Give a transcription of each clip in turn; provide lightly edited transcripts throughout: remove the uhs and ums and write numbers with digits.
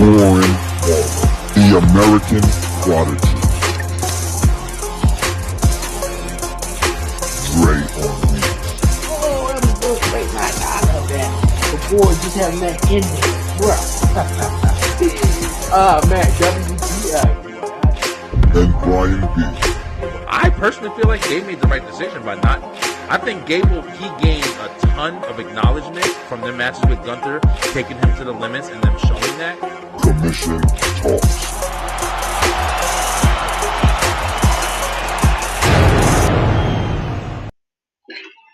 Warren Marlowe, the American Prodigy. Dre on beat. Oh, that was good. Wait, I love that. The boy just having that ending, bruh. Man, WTF, And Brian B. I personally feel like Gabe made the right decision by not. I think he gained a ton of acknowledgement from the matches with Gunther, taking him to the limits and them showing that. Commission Talks.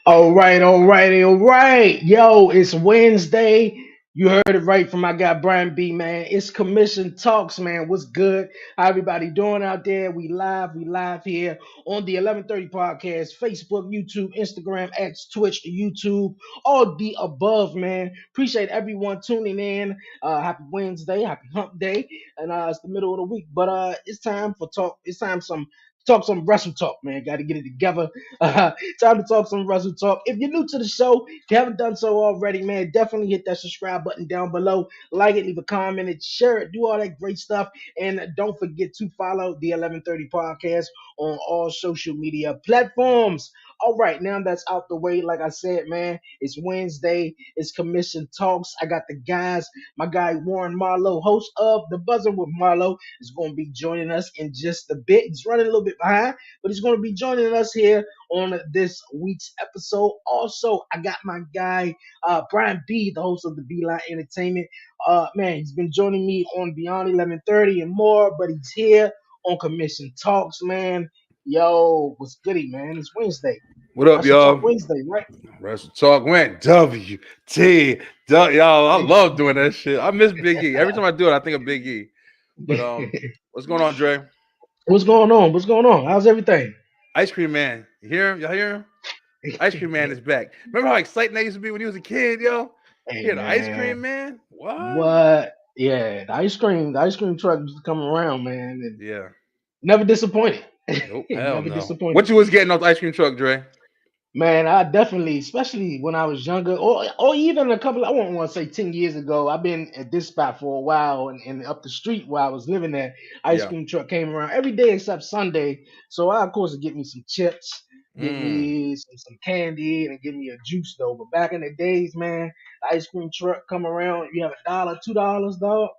all right. Yo, it's Wednesday. You heard it right from my guy Brian B, man. It's Commission Talks, man. What's good? How everybody doing out there? We live here on the 1130 podcast, Facebook, YouTube, Instagram, X, Twitch, YouTube, all the above, man. Appreciate everyone tuning in. Happy Wednesday, happy hump day. And it's the middle of the week. But it's time for talk. It's time some talk some wrestle talk, man. Got to get it together. Time to talk some wrestle talk. If you're new to the show, if you haven't done so already, man, definitely hit that subscribe button down below. Like it, leave a comment, and share it. Do all that great stuff. And don't forget to follow the 1130 podcast on all social media platforms. All right, now that's out the way. Like I said, man, it's Wednesday. It's Commission Talks. I got the guys. My guy Warren Marlowe, host of The Buzzer with Marlowe, is going to be joining us in just a bit. He's running a little bit behind, but he's going to be joining us here on this week's episode. Also, I got my guy Brian B, the host of the Beeline Entertainment. Man, he's been joining me on Beyond 1130 and more, but he's here on Commission Talks, man. Yo, what's goody, man? It's Wednesday. What up, Wrestle Talk y'all? Wednesday, right? Wrestle Talk went WT. Y'all, I love doing that shit. I miss Big E. Every time I do it, I think of Big E. But what's going on, Dre? What's going on? What's going on? How's everything? Ice Cream Man. You hear him? Y'all hear him? Ice Cream Man is back. Remember how exciting that used to be when he was a kid, yo? Hey, Yeah, the Ice man. Cream Man? What? Yeah, the ice cream truck used to come around, man, and Yeah. never disappointed. Nope. Hell Never no. disappointed. What you was getting off the ice cream truck, Dre? Man, I definitely, especially when I was younger, or even a couple, I won't want to say 10 years ago, I've been at this spot for a while, and up the street where I was living at, ice Yeah. cream truck came around every day except Sunday. So I, of course, would get me some chips, get me some candy, and give me a juice, though. But back in the days, man, the ice cream truck come around, you have $1, $2, dog.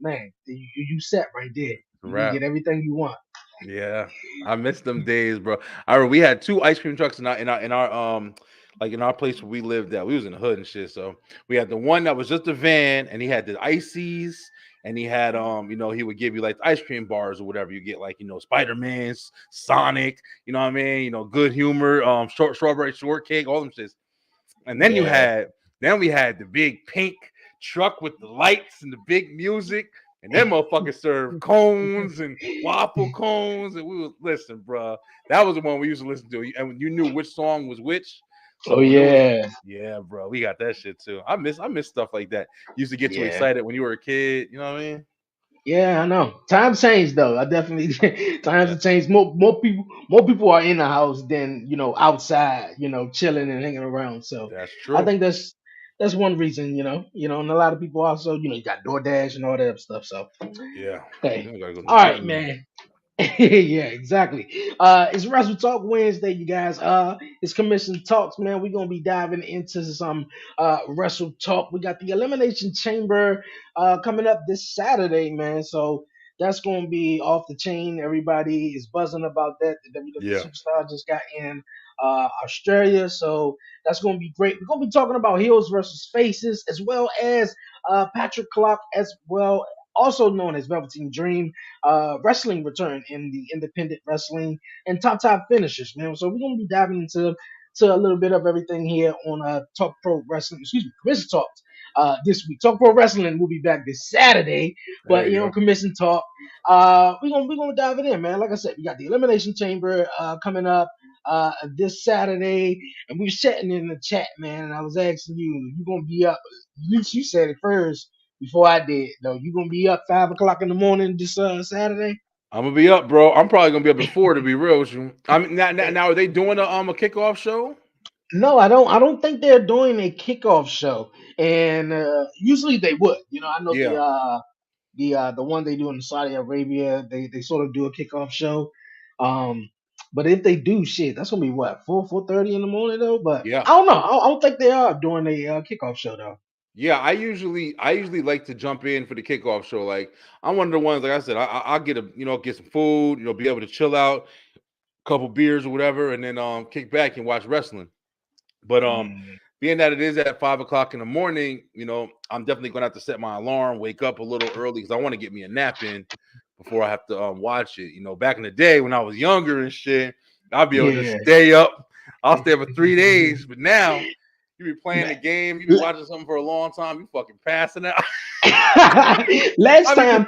Man, you set right there. You can Rap. get everything you want. Yeah, I miss them days, bro. I remember we had two ice cream trucks in our like in our place where we lived at. We was in the hood and shit. So we had the one that was just a van, and he had the ices, and he had he would give you like ice cream bars or whatever. You get like Spider-Man's, Sonic, you know what I mean? Good humor, strawberry shortcake, all them shits. And then we had the big pink truck with the lights and the big music. And them motherfuckers served cones and waffle cones. And we was listen, bro. That was the one we used to listen to. And you knew which song was which. So yeah, bro. We got that shit too. I miss stuff like that. You used to get too excited when you were a kid. You know what I mean? Yeah, I know. Times changed though. I definitely times have changed. More people are in the house than outside, chilling and hanging around. So That's I true. think that's one reason, and a lot of people also, you got DoorDash and all that other stuff. So Yeah. hey, You gotta go to all the right, gym. man. Yeah, exactly. It's Wrestle Talk Wednesday, you guys. It's Commission Talks, man. We're gonna be diving into some Wrestle Talk. We got the Elimination Chamber coming up this Saturday, man. So that's gonna be off the chain. Everybody is buzzing about that. The WWE Yeah. Superstar just got in Australia, so that's gonna be great. We're gonna be talking about heels versus faces, as well as Patrick Clark, as well, also known as Velveteen Dream, wrestling return in the independent wrestling and top finishers, man. So we're gonna be diving into a little bit of everything here on Talk Pro Wrestling, Commission Talks. This week, Talk Pro Wrestling will be back this Saturday, There but you go. Commission Talk, we're gonna dive it in, man. Like I said, we got the Elimination Chamber coming up this Saturday, and we were chatting in the chat, man. And I was asking you gonna be up? You said it first before I did, though. You gonna be up 5 o'clock in the morning this Saturday? I'm gonna be up, bro. I'm probably gonna be up before to be real with you. I mean, now are they doing a kickoff show? No, I don't. I don't think they're doing a kickoff show, and usually they would. I know Yeah. the one they do in Saudi Arabia. They sort of do a kickoff show. Um, but if they do shit, that's gonna be what 4:30 in the morning though. But Yeah. I don't know. I don't think they are doing a kickoff show though. Yeah, I usually like to jump in for the kickoff show. Like I'm one of the ones, like I said, I'll get a get some food, be able to chill out, couple beers or whatever, and then kick back and watch wrestling. But Mm, being that it is at 5 o'clock in the morning, I'm definitely gonna have to set my alarm, wake up a little early because I want to get me a nap in before I have to watch it. Back in the day when I was younger and shit, I'll be able to yeah. stay up. I'll stay up for 3 days, but now you be playing the game, you be watching something for a long time, you fucking passing out. last I be time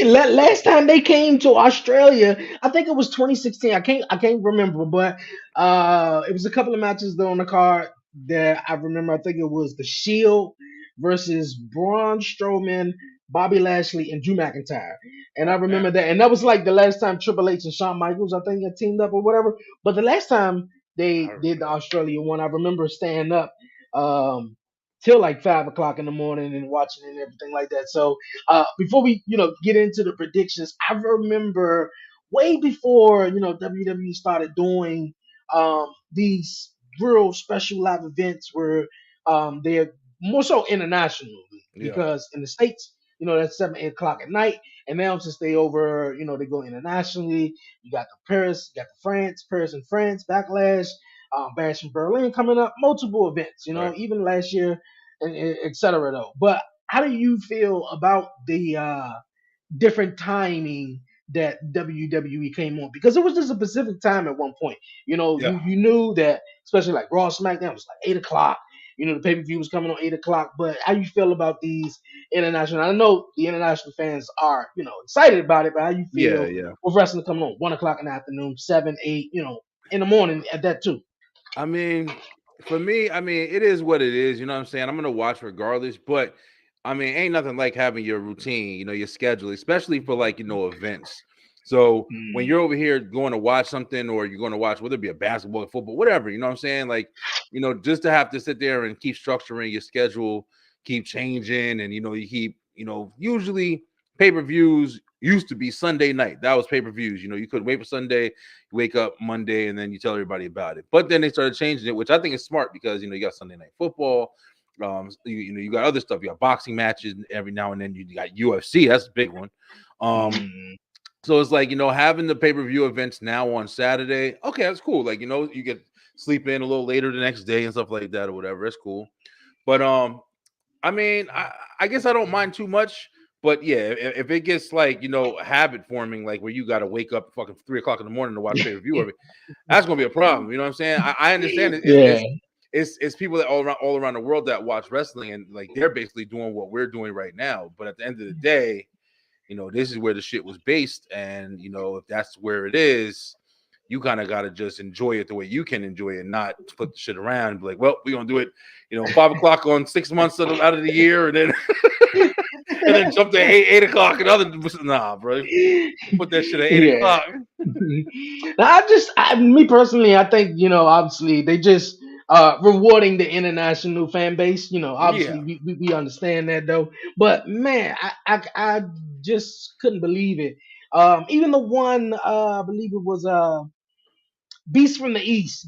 last time they came to Australia, I think it was 2016. I can't remember, but it was a couple of matches though on the card that I remember. I think it was the Shield versus Braun Strowman, Bobby Lashley, and Drew McIntyre. And I oh man, remember that, and that was like the last time Triple H and Shawn Michaels, I think, had teamed up or whatever. But the last time I they did remember the that. Australia one, I remember staying up. Till like 5 o'clock in the morning and watching it and everything like that. So before we get into the predictions, I remember way before WWE started doing these real special live events where they're more so internationally Yeah, because in the states that's 7 8 o'clock at night, and now since they over they go internationally. You got the Paris and France backlash, Bash in Berlin coming up, multiple events, right. even last year, and et cetera, though. But how do you feel about the different timing that WWE came on? Because it was just a specific time at one point. Yeah. You knew that, especially like Raw SmackDown was like 8 o'clock. The pay per view was coming on 8 o'clock. But how you feel about these international? I know the international fans are excited about it, but how you Yeah, feel yeah. with wrestling coming on 1 o'clock in the afternoon, 7 8, in the morning at that too? I mean, for me, it is what it is. You know what I'm saying? I'm gonna watch regardless, but ain't nothing like having your routine, your schedule, especially for like, events. So when Mm, you're over here going to watch something or you're going to watch whether it be a basketball or football, whatever, you know what I'm saying? Like, just to have to sit there and keep structuring your schedule, keep changing, and you keep, usually pay-per-views used to be Sunday night. That was pay-per-views. You couldn't wait for Sunday, you wake up Monday, and then you tell everybody about it. But then they started changing it, which I think is smart because you got Sunday night football. You got other stuff. You got boxing matches every now and then. You got UFC. That's a big one. Um, mm, so it's like having the pay-per-view events now on Saturday. Okay, that's cool. Like you get sleep in a little later the next day and stuff like that or whatever. That's cool. But I guess I don't mind too much. But yeah, if it gets like habit forming, like where you got to wake up fucking 3 o'clock in the morning to watch pay per view of it, that's gonna be a problem. You know what I'm saying? I understand it. yeah. It's people that all around the world that watch wrestling and like they're basically doing what we're doing right now. But at the end of the day, this is where the shit was based, and if that's where it is, you kind of got to just enjoy it the way you can enjoy it, not flip the shit around and be like, well, we're gonna do it 5 o'clock on 6 months out of the year, and then and then jump to 8 o'clock and other. Nah, bro, put that shit at eight Yeah. o'clock. Now, me personally, I think obviously they just rewarding the international fan base. Yeah, Obviously we understand that though. But man, I just couldn't believe it. Even the one, I believe it was Beast from the East,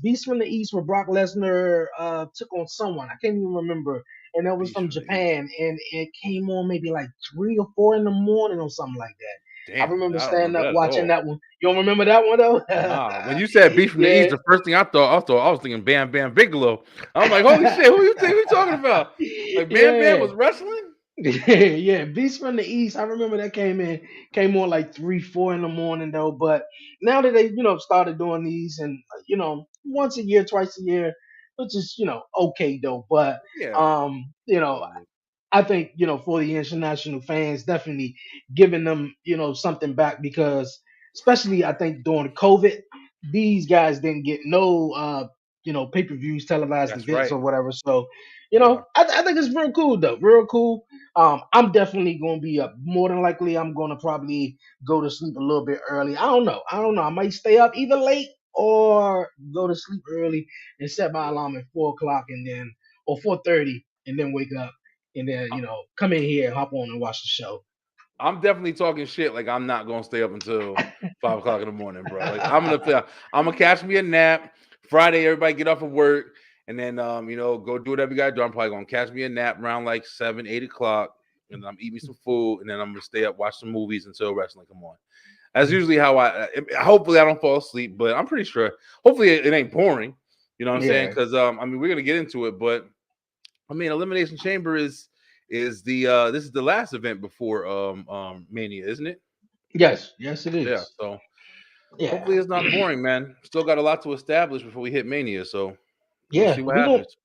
where Brock Lesnar took on someone. I can't even remember. And that was Beast from from the East. Japan, and it came on maybe like 3 or 4 in the morning or something like that. I Damn, remember I don't staying remember up that at watching all. that one. You don't remember that one though? Nah, when you said Beast from the Yeah. East, the first thing I was thinking Bam Bam Bigelow. I'm like, holy shit, who you talking about? Like Bam Bam Yeah. was wrestling? Yeah, Beast from the East. I remember that came on like 3 4 in the morning though. But now that they started doing these, and once a year, twice a year, which is okay though. But Yeah, um, it's you know, all good. I think for the international fans, definitely giving them something back, because especially I think during COVID, these guys didn't get no pay per views, televised That's events right. or whatever. So Yeah. I think it's real cool though, real cool. I'm definitely gonna be up. More than likely, I'm gonna probably go to sleep a little bit early. I don't know. I might stay up either late or go to sleep early and set my alarm at 4 o'clock, and then or 4:30, and then wake up, and then come in here, hop on and watch the show. I'm definitely talking shit. Like I'm not gonna stay up until 5 o'clock in the morning, bro. Like I'm gonna catch me a nap Friday. Everybody get off of work, and then go do whatever you gotta do. I'm probably gonna catch me a nap around like 7, 8 o'clock, and I'm eat me some food, and then I'm gonna stay up watch some movies until wrestling come on. That's usually how hopefully I don't fall asleep, but I'm pretty sure. Hopefully it ain't boring. You know what I'm saying? Yeah. Because I mean we're gonna get into it, but I mean Elimination Chamber is the this is the last event before Mania, isn't it? Yes. Yes, it Yeah. is. So Yeah. hopefully it's not boring, man. Still got a lot to establish before we hit Mania, so we'll Yeah. see what happens.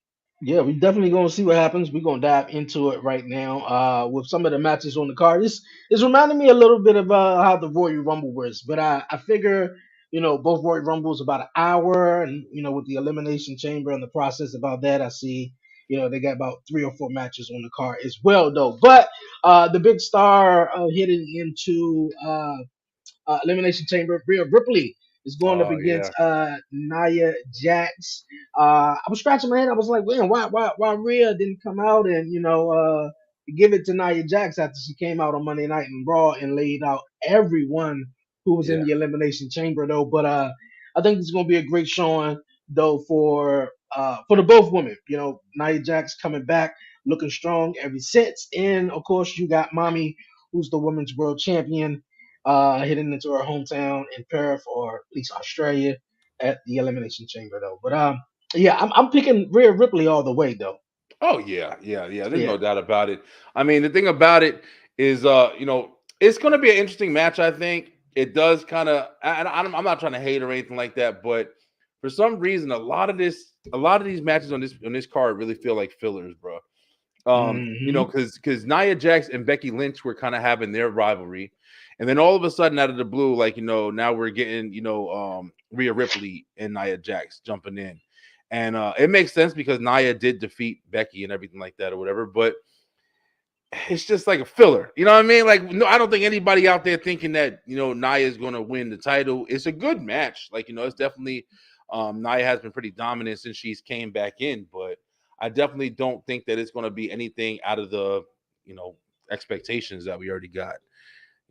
We definitely gonna see what happens. We're gonna dive into it right now. With some of the matches on the card. This reminding me a little bit of how the Royal Rumble was, but I figure both Royal Rumbles about an hour, and with the Elimination Chamber and the process about that, I see they got about 3 or 4 matches on the card as well though. But the big star heading into Elimination Chamber, Rhea Ripley is going up Oh yeah, against Nia Jax. I was scratching my head. I was like, man, why Rhea didn't come out and give it to Nia Jax after she came out on Monday Night in Raw and laid out everyone who was in yeah. the Elimination Chamber though. But I think it's going to be a great showing though for the both women. Nia Jax coming back looking strong every since, and of course you got Mommy, who's the women's world champion heading into her hometown in Perth or at least Australia at the Elimination Chamber though. But yeah, I'm picking Rhea Ripley all the way though. Oh yeah, yeah, yeah. There's no Yeah. doubt about it. I mean, the thing about it is, it's going to be an interesting match. I think it does kind of. I'm not trying to hate or anything like that, but for some reason, a lot of these matches on this card really feel like fillers, bro. Hmm. Because Nia Jax and Becky Lynch were kind of having their rivalry, and then all of a sudden, out of the blue, like now we're getting Rhea Ripley and Nia Jax jumping in, and it makes sense because Nia did defeat Becky and everything like that or whatever, but it's just like a filler. You know what I mean? Like, no, I don't think anybody out there thinking that Nia is going to win the title. It's a good match. Like, it's definitely Nia has been pretty dominant since she's came back in, but I definitely don't think that it's going to be anything out of the you know expectations that we already got.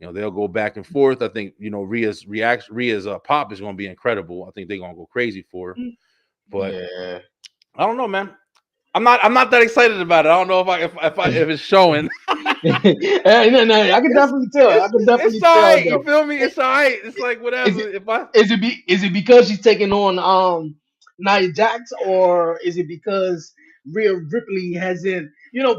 They'll go back and forth. I think Rhea's pop is going to be incredible. I think they're going to go crazy for her, but Yeah. I don't know, man. I'm not that excited about it. I don't know if it's showing. No, I can It's definitely tell. I can it's definitely all tell right. You though. feel me? It- It's all right. It's like Is whatever. it If I is it because she's taking on Nia Jax, or is it because Rhea Ripley hasn't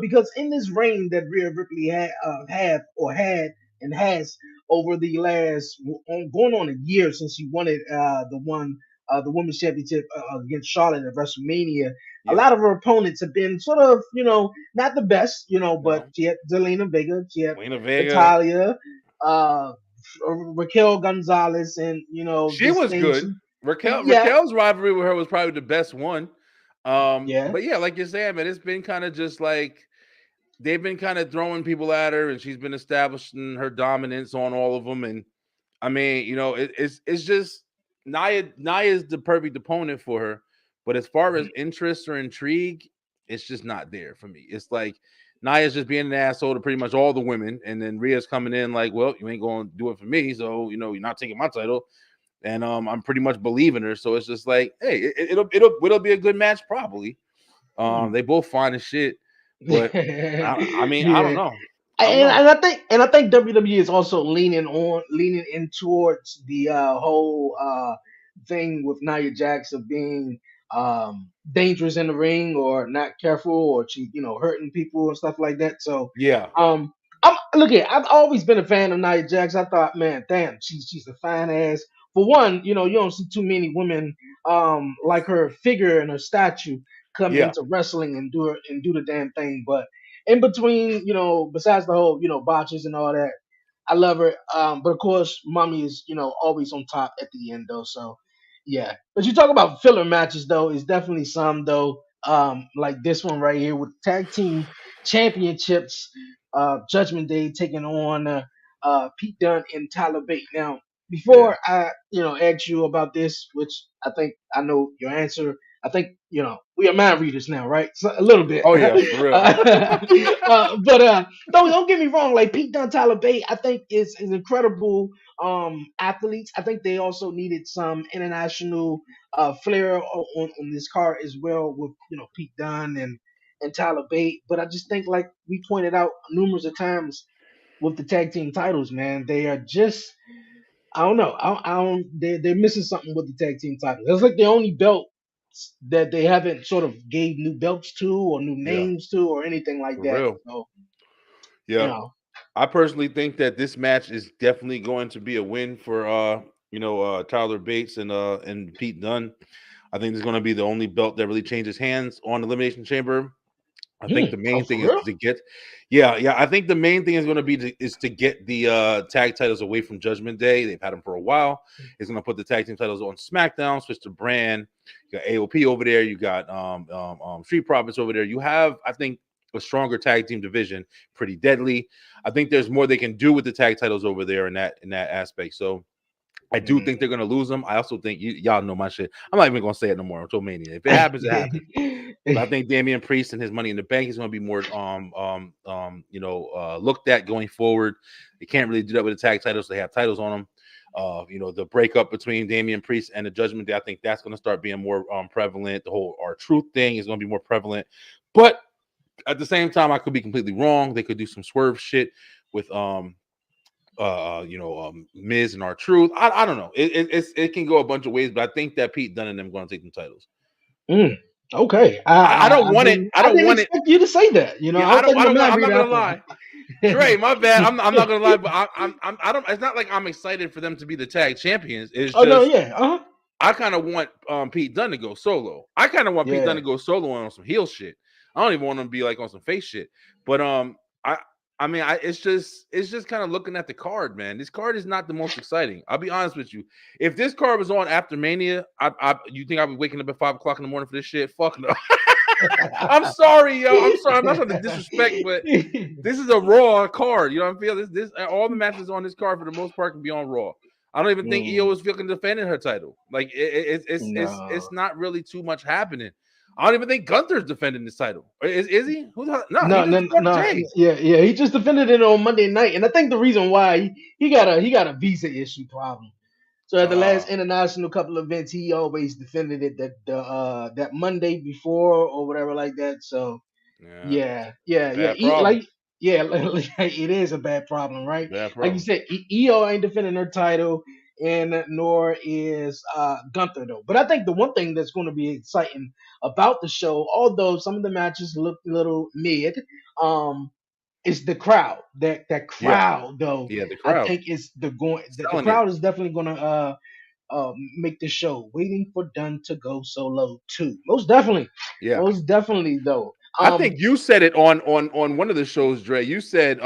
because in this reign that Rhea Ripley had and has over the last going on a year since she won it the women's championship against Charlotte at WrestleMania. A yeah, lot of her opponents have been sort of not the best but no, she had Zelina Vega, she had Lena Vega, Natalia, uh, Raquel Gonzalez, and she this was thing good. she yeah. Raquel's rivalry with her was probably the best one. Yeah. But yeah, like you're saying, man, it's been kind of just like they've been kind of throwing people at her, and she's been establishing her dominance on all of them. And I mean, it's just Nia is the perfect opponent for her. But as far as interest or intrigue, it's just not there for me. It's like Nia's just being an asshole to pretty much all the women, and then Rhea's coming in like, well, you ain't going to do it for me, so you're not taking my title. And I'm pretty much believing her. So it's just like, hey, it'll be a good match probably. Hmm. They both fine as shit, but I mean, I don't Yeah. know. I don't And, know. and I think WWE is also leaning in towards the whole thing with Nia Jax of being dangerous in the ring or not careful or she hurting people and stuff like that. So Yeah. um look here, I've always been a fan of Nia Jax. I thought, man, damn, she's a fine ass. For one, you don't see too many women like her figure and her statue come Yeah. into wrestling and do the damn thing. But in between, besides the whole, botches and all that, I love her. But of course, mommy is, always on top at the end though. So yeah. But you talk about filler matches though, is definitely some though. Like this one right here with tag team championships, Judgment Day taking on Pete Dunne and Tyler Bate. Now, Yeah. before I, ask you about this, which I think I know your answer, I think we are mind readers now, right? So, a little bit. Oh yeah, for real. But don't get me wrong. Like Pete Dunne, Tyler Bate, I think is incredible athletes. I think they also needed some international flair on this card as well with Pete Dunne and Tyler Bate. But I just think, like we pointed out numerous of times with the tag team titles, man, they are just I don't know. I don't. They're missing something with the tag team titles. That's like the only belt that they haven't sort of gave new belts to or new Yeah, names to or anything like for that. real. So you Yeah. know, I personally think that this match is definitely going to be a win for Tyler Bates and Pete Dunne. I think it's going to be the only belt that really changes hands on Elimination Chamber. I think the oh main for thing is real? to get, yeah. I think the main thing is going to be to get the tag titles away from Judgment Day. They've had them for a while. It's going to put the tag team titles on SmackDown, switch to brand. You got AOP over there. You got Street Profits over there. You have, I think, a stronger tag team division, pretty deadly. I think there's more they can do with the tag titles over there in that aspect. So I do think they're gonna lose them. I also think y'all know my shit. I'm not even gonna say it no more until Mania. If it happens, it happens. But I think Damian Priest and his Money in the Bank is going to be more, looked at going forward. They can't really do that with the tag titles. They have titles on them. The breakup between Damian Priest and the Judgment Day, I think that's going to start being more prevalent. The whole our truth thing is going to be more prevalent. But at the same time, I could be completely wrong. They could do some swerve shit with Miz and our truth. I don't know. It can go a bunch of ways, but I think that Pete Dunne and them going to take them titles. Mm, okay, I don't want it. I I don't didn't want it. expect you to say that. Yeah, I don't think I'm I a don't know. mind I'm not reader gonna after lie, Dre. My bad. I'm not gonna lie, but I don't. It's not like I'm excited for them to be the tag champions. It's Oh no, just yeah, I kind of want Pete Dunne to go solo. I kind of want Pete Dunne yeah. to go solo on some heel shit. I don't even want him to be like on some face shit. But I I mean, it's just kind of looking at the card, man. This card is not the most exciting. I'll be honest with you. If this card was on after Mania, you think I'd be waking up at 5 o'clock in the morning for this shit? Fuck no. I'm sorry, yo. I'm sorry. I'm not trying to disrespect, but this is a Raw card. You know what I'm feeling? This all the matches on this card for the most part can be on Raw. I don't even think EO Mm, is fucking defending her title. Like it's no. not really too much happening. I don't even think Gunther's defending this title. Is he? No, he No, just no, fought no, Jay. yeah. He just defended it on Monday night, and I think the reason why he got a visa issue problem. So at the last international couple events, he always defended it that Monday before or whatever like that. So Yeah, yeah. bad problem. Like, it is a bad problem, right? Bad Like you problem. said, EO ain't defending her title, and nor is Gunther though. But I think the one thing that's going to be exciting about the show, although some of the matches look a little mid, um, is the crowd. That Yeah, crowd though, yeah. The I crowd think is the selling it. crowd is definitely going to make the show. Waiting for Dunn to go solo too. Yeah, Most definitely though. I think you said it on one of the shows, Dre. You said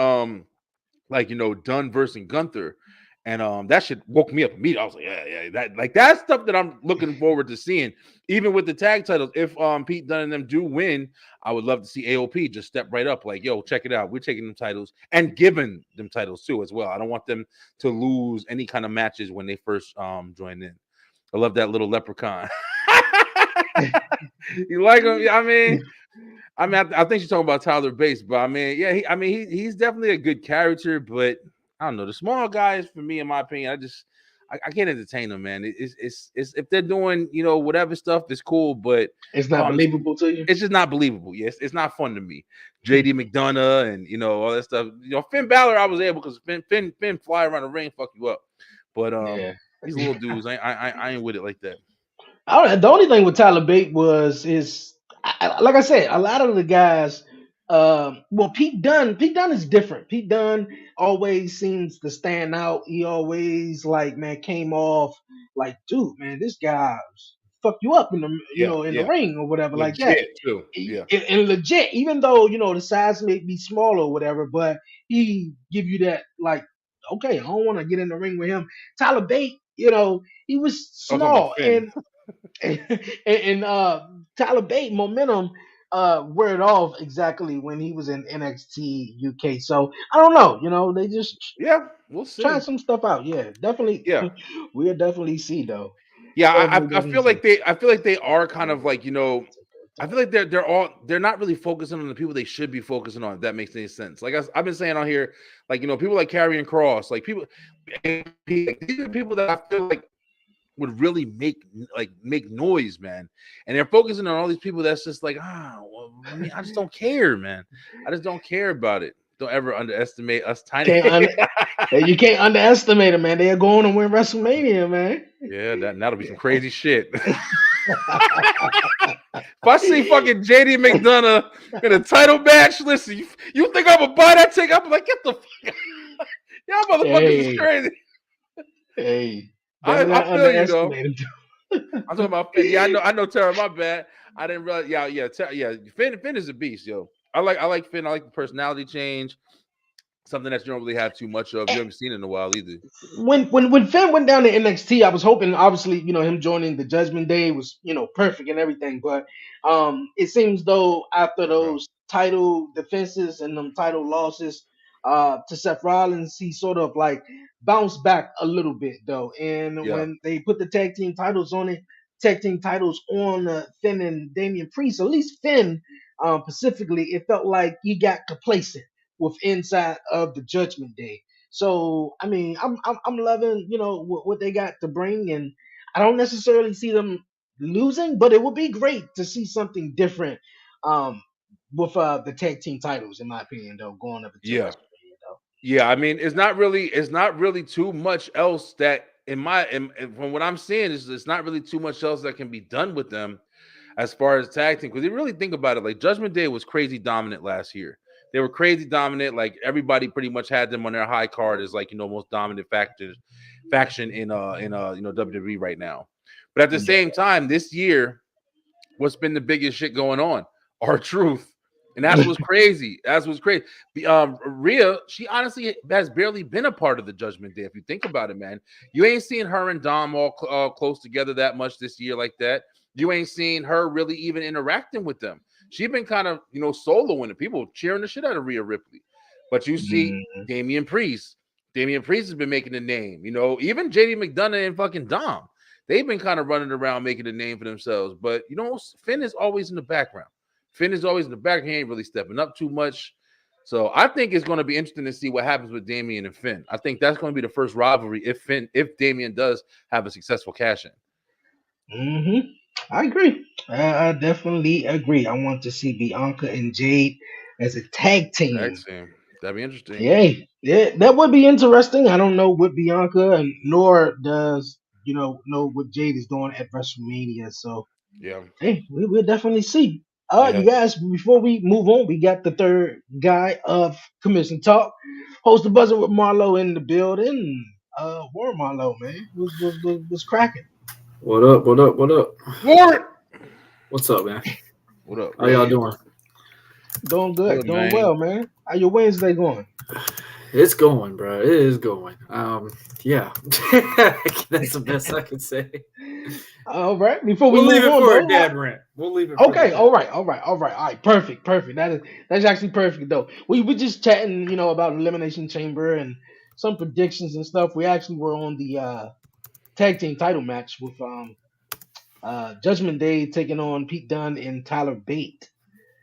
like Dunn versus Gunther, and that shit woke me up immediately. I was like, yeah, that's stuff that I'm looking forward to seeing. Even with the tag titles, if Pete Dunne and them do win, I would love to see AOP just step right up, like, yo, check it out, we're taking them titles and giving them titles too as well. I don't want them to lose any kind of matches when they first join in. I love that little leprechaun. You like him? I think she's talking about Tyler Bates, but I mean, yeah, he's definitely a good character, but I don't know. The small guys, for me, in my opinion, I can't entertain them, man. It's if they're doing whatever stuff, it's cool, but It's not um, believable to you. it's just not believable. Yes, it's not fun to me. JD McDonough and all that stuff. Finn Balor, I was able because Finn fly around the ring, fuck you up, but Yeah. these little dudes, I ain't with it like that. The only thing with Tyler Bate like I said, a lot of the guys. Well, Pete Dunne is different. Pete Dunne always seems to stand out. He always like man came off like, dude, man, this guy fuck you up in the Yeah, in the yeah, ring or whatever like that. legit too. Yeah, And legit, even though the size may be small or whatever, but he give you that like, okay, I don't want to get in the ring with him. Tyler Bate, he was I was talking about small Finn. and Tyler Bate momentum wear it off exactly when he was in NXT UK. So I don't know, they just Yeah, we'll trying see. some stuff out. Yeah, definitely, Yeah. we'll definitely see though. Yeah, Everybody I definitely feel see. like they are kind of like, I feel like they're not really focusing on the people they should be focusing on. If that makes any sense. Like I've been saying on here, like people like Karrion Cross, like people, like, these are people that I feel like would really make noise, man. And they're focusing on all these people that's just like, well, I mean, I just don't care, man. I just don't care about it. Don't ever underestimate us tiny. Can't un- you can't underestimate them, man. They're going to win WrestleMania, man. Yeah, that'll be some crazy shit. If I see fucking JD McDonough in a title match, listen, you think I'm gonna buy that ticket? I'm like, get the fuck out. Y'all motherfuckers is Hey, crazy. hey, better I not feel you though. underestimate them. I'm talking about Finn. Yeah, I know, Tara. My bad. I didn't realize. Yeah. Finn is a beast, yo. I like Finn. I like the personality change. Something that you don't really have too much of. You haven't seen it in a while either. When Finn went down to NXT, I was hoping, obviously, him joining the Judgment Day was, perfect and everything. But it seems though after Yeah. those title defenses and them title losses to Seth Rollins, he sort of like bounced back a little bit though. And Yeah. when they put the tag team titles on Finn and Damian Priest, at least Finn specifically, it felt like he got complacent with inside of the Judgment Day. So I mean, I'm loving what they got to bring, and I don't necessarily see them losing, but it would be great to see something different um with the tag team titles, in my opinion, though, going up until Yeah. WrestleMania, though. Yeah. I mean, it's not really too much else that from what I'm seeing is it's not really too much else that can be done with them as far as tag team. Because you really think about it, like Judgment Day was crazy dominant last year. They were crazy dominant. Like everybody pretty much had them on their high card as like most dominant faction in WWE right now. But at the Yeah. same time, this year, what's been the biggest shit going on? Our truth. And that's what's crazy. That's what's crazy. Rhea, she honestly has barely been a part of the Judgment Day. If you think about it, man, you ain't seen her and Dom all close together that much this year like that. You ain't seen her really even interacting with them. She's been kind of, soloing and people cheering the shit out of Rhea Ripley. But you see Mm, Damian Priest. Damian Priest has been making a name. Even JD McDonough and fucking Dom. They've been kind of running around making a name for themselves. But, Finn is always in the background. Finn is always in the back. He ain't really stepping up too much. So I think it's going to be interesting to see what happens with Damian and Finn. I think that's going to be the first rivalry if Damian does have a successful cash in. hmm I agree. I definitely agree. I want to see Bianca and Jade as a tag Tag team. team. That'd be interesting. Yay. Yeah, that would be interesting. I don't know what Bianca and nor does know what Jade is doing at WrestleMania. So Yeah. hey, we'll definitely see. Yeah. You guys, before we move on, we got the third guy of Commission Talk. Host the buzzer with Marlo in the building. Warren Marlo, man, was cracking. What up? What up? What up? Warren. What's up, man? What up? How y'all Hey, doing? doing good, Good, doing man. well, man. How your Wednesday going? It's going, bro. It is going. Yeah, that's the best I can say. All right, before we We'll leave move it on for a though. dad rant. We'll leave it for the Okay, dad. all right. Perfect, perfect. That's actually perfect though. We just chatting, about Elimination Chamber and some predictions and stuff. We actually were on the tag team title match with Judgment Day taking on Pete Dunne and Tyler Bate.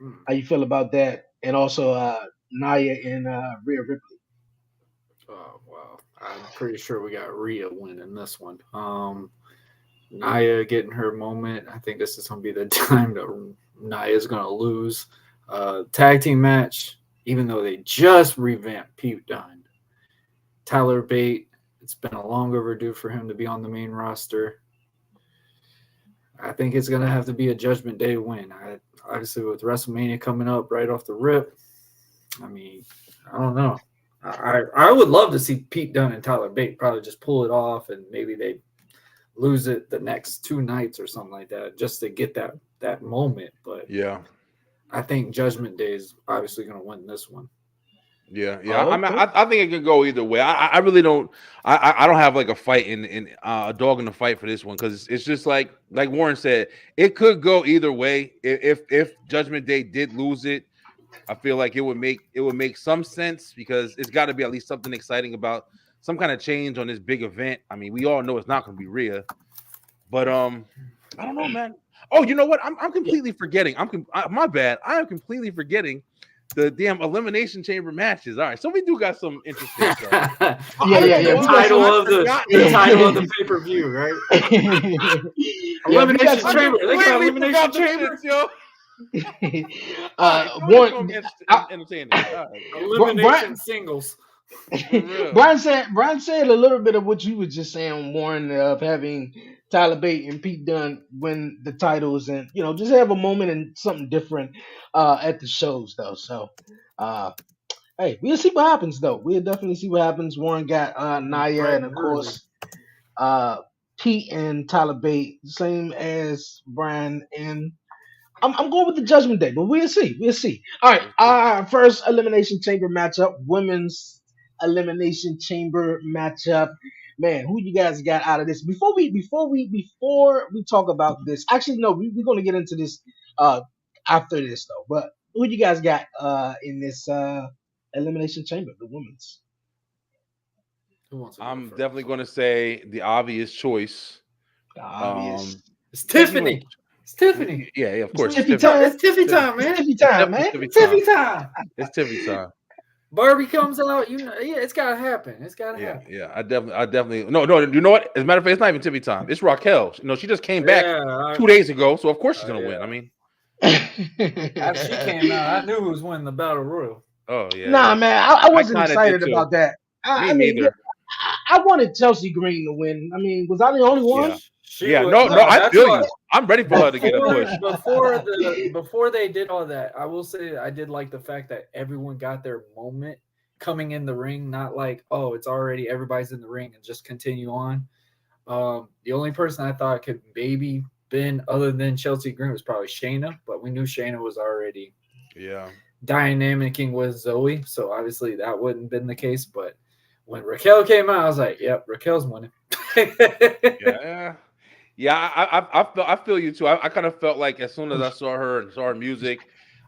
Hmm. How you feel about that? And also Nia and Rhea Ripley. Oh wow, I'm pretty sure we got Rhea winning this one. Naya getting her moment. I think this is gonna be the time that Naya's gonna lose. Tag team match, even though they just revamped Pete Dunne. Tyler Bate, it's been a long overdue for him to be on the main roster. I think it's gonna have to be a Judgment Day win. Obviously, with WrestleMania coming up right off the rip, I mean, I don't know. I would love to see Pete Dunne and Tyler Bate probably just pull it off, and maybe they lose it the next 2 nights or something like that, just to get that moment. But Yeah. I think Judgment Day is obviously going to win this one. Yeah. Oh, okay. I think it could go either way. I really don't. I don't have like a fight in a dog in the fight for this one because it's just like Warren said, it could go either way. If Judgment Day did lose it, I feel like it would make some sense because it's got to be at least something exciting about some kind of change on this big event. I mean, we all know it's not going to be Rhea, But I don't know, man. Oh, you know what? I'm completely forgetting. My bad. I am completely forgetting the damn elimination chamber matches. All right, so we do got some interesting stuff. The title of the pay-per-view, right? Elimination Chamber. They got Elimination Chamber, yo. Warren, entertaining. Elimination singles. Brian said a little bit of what you were just saying, Warren, of having Tyler Bate and Pete Dunne win the titles, and just have a moment and something different at the shows, though. So, hey, we'll see what happens, though. We'll definitely see what happens. Warren got Nia, and of course, Pete and Tyler Bate, same as Brian and. I'm going with the Judgment Day, but we'll see. We'll see. All right, our first Elimination Chamber matchup, women's Elimination Chamber matchup. Man, who you guys got out of this? Before we talk about this, actually, no, we're going to get into this after this though. But who you guys got in this Elimination Chamber, the women's? I'm definitely going to say the obvious choice. It's Tiffany. It's Tiffany. Yeah, of course. It's Tiffy time. It's Tiffy time, man. It's Tiffy time, man. Tiffy time. It's Tiffy time. Barbie comes out, it's gotta happen. It's gotta happen. Yeah. I definitely. No. You know what? As a matter of fact, it's not even Tiffy time. It's Raquel. She just came back 2 days ago, so of course she's gonna win. I mean, after she came out, I knew who was winning the Battle Royal. Oh yeah. Nah, man, I wasn't excited about that. I mean, neither. I wanted Chelsea Green to win. I mean, was I the only one? I feel you. I'm ready for her to get a push. Before they did all that, I will say I did like the fact that everyone got their moment coming in the ring, not like, oh, it's already everybody's in the ring and just continue on. The only person I thought could maybe been other than Chelsea Green was probably Shayna, but we knew Shayna was already dynamicing with Zoe, so obviously that wouldn't have been the case. But when Raquel came out, I was like, yep, Raquel's winning. Yeah, I feel you too. I kind of felt like as soon as I saw her and saw her music,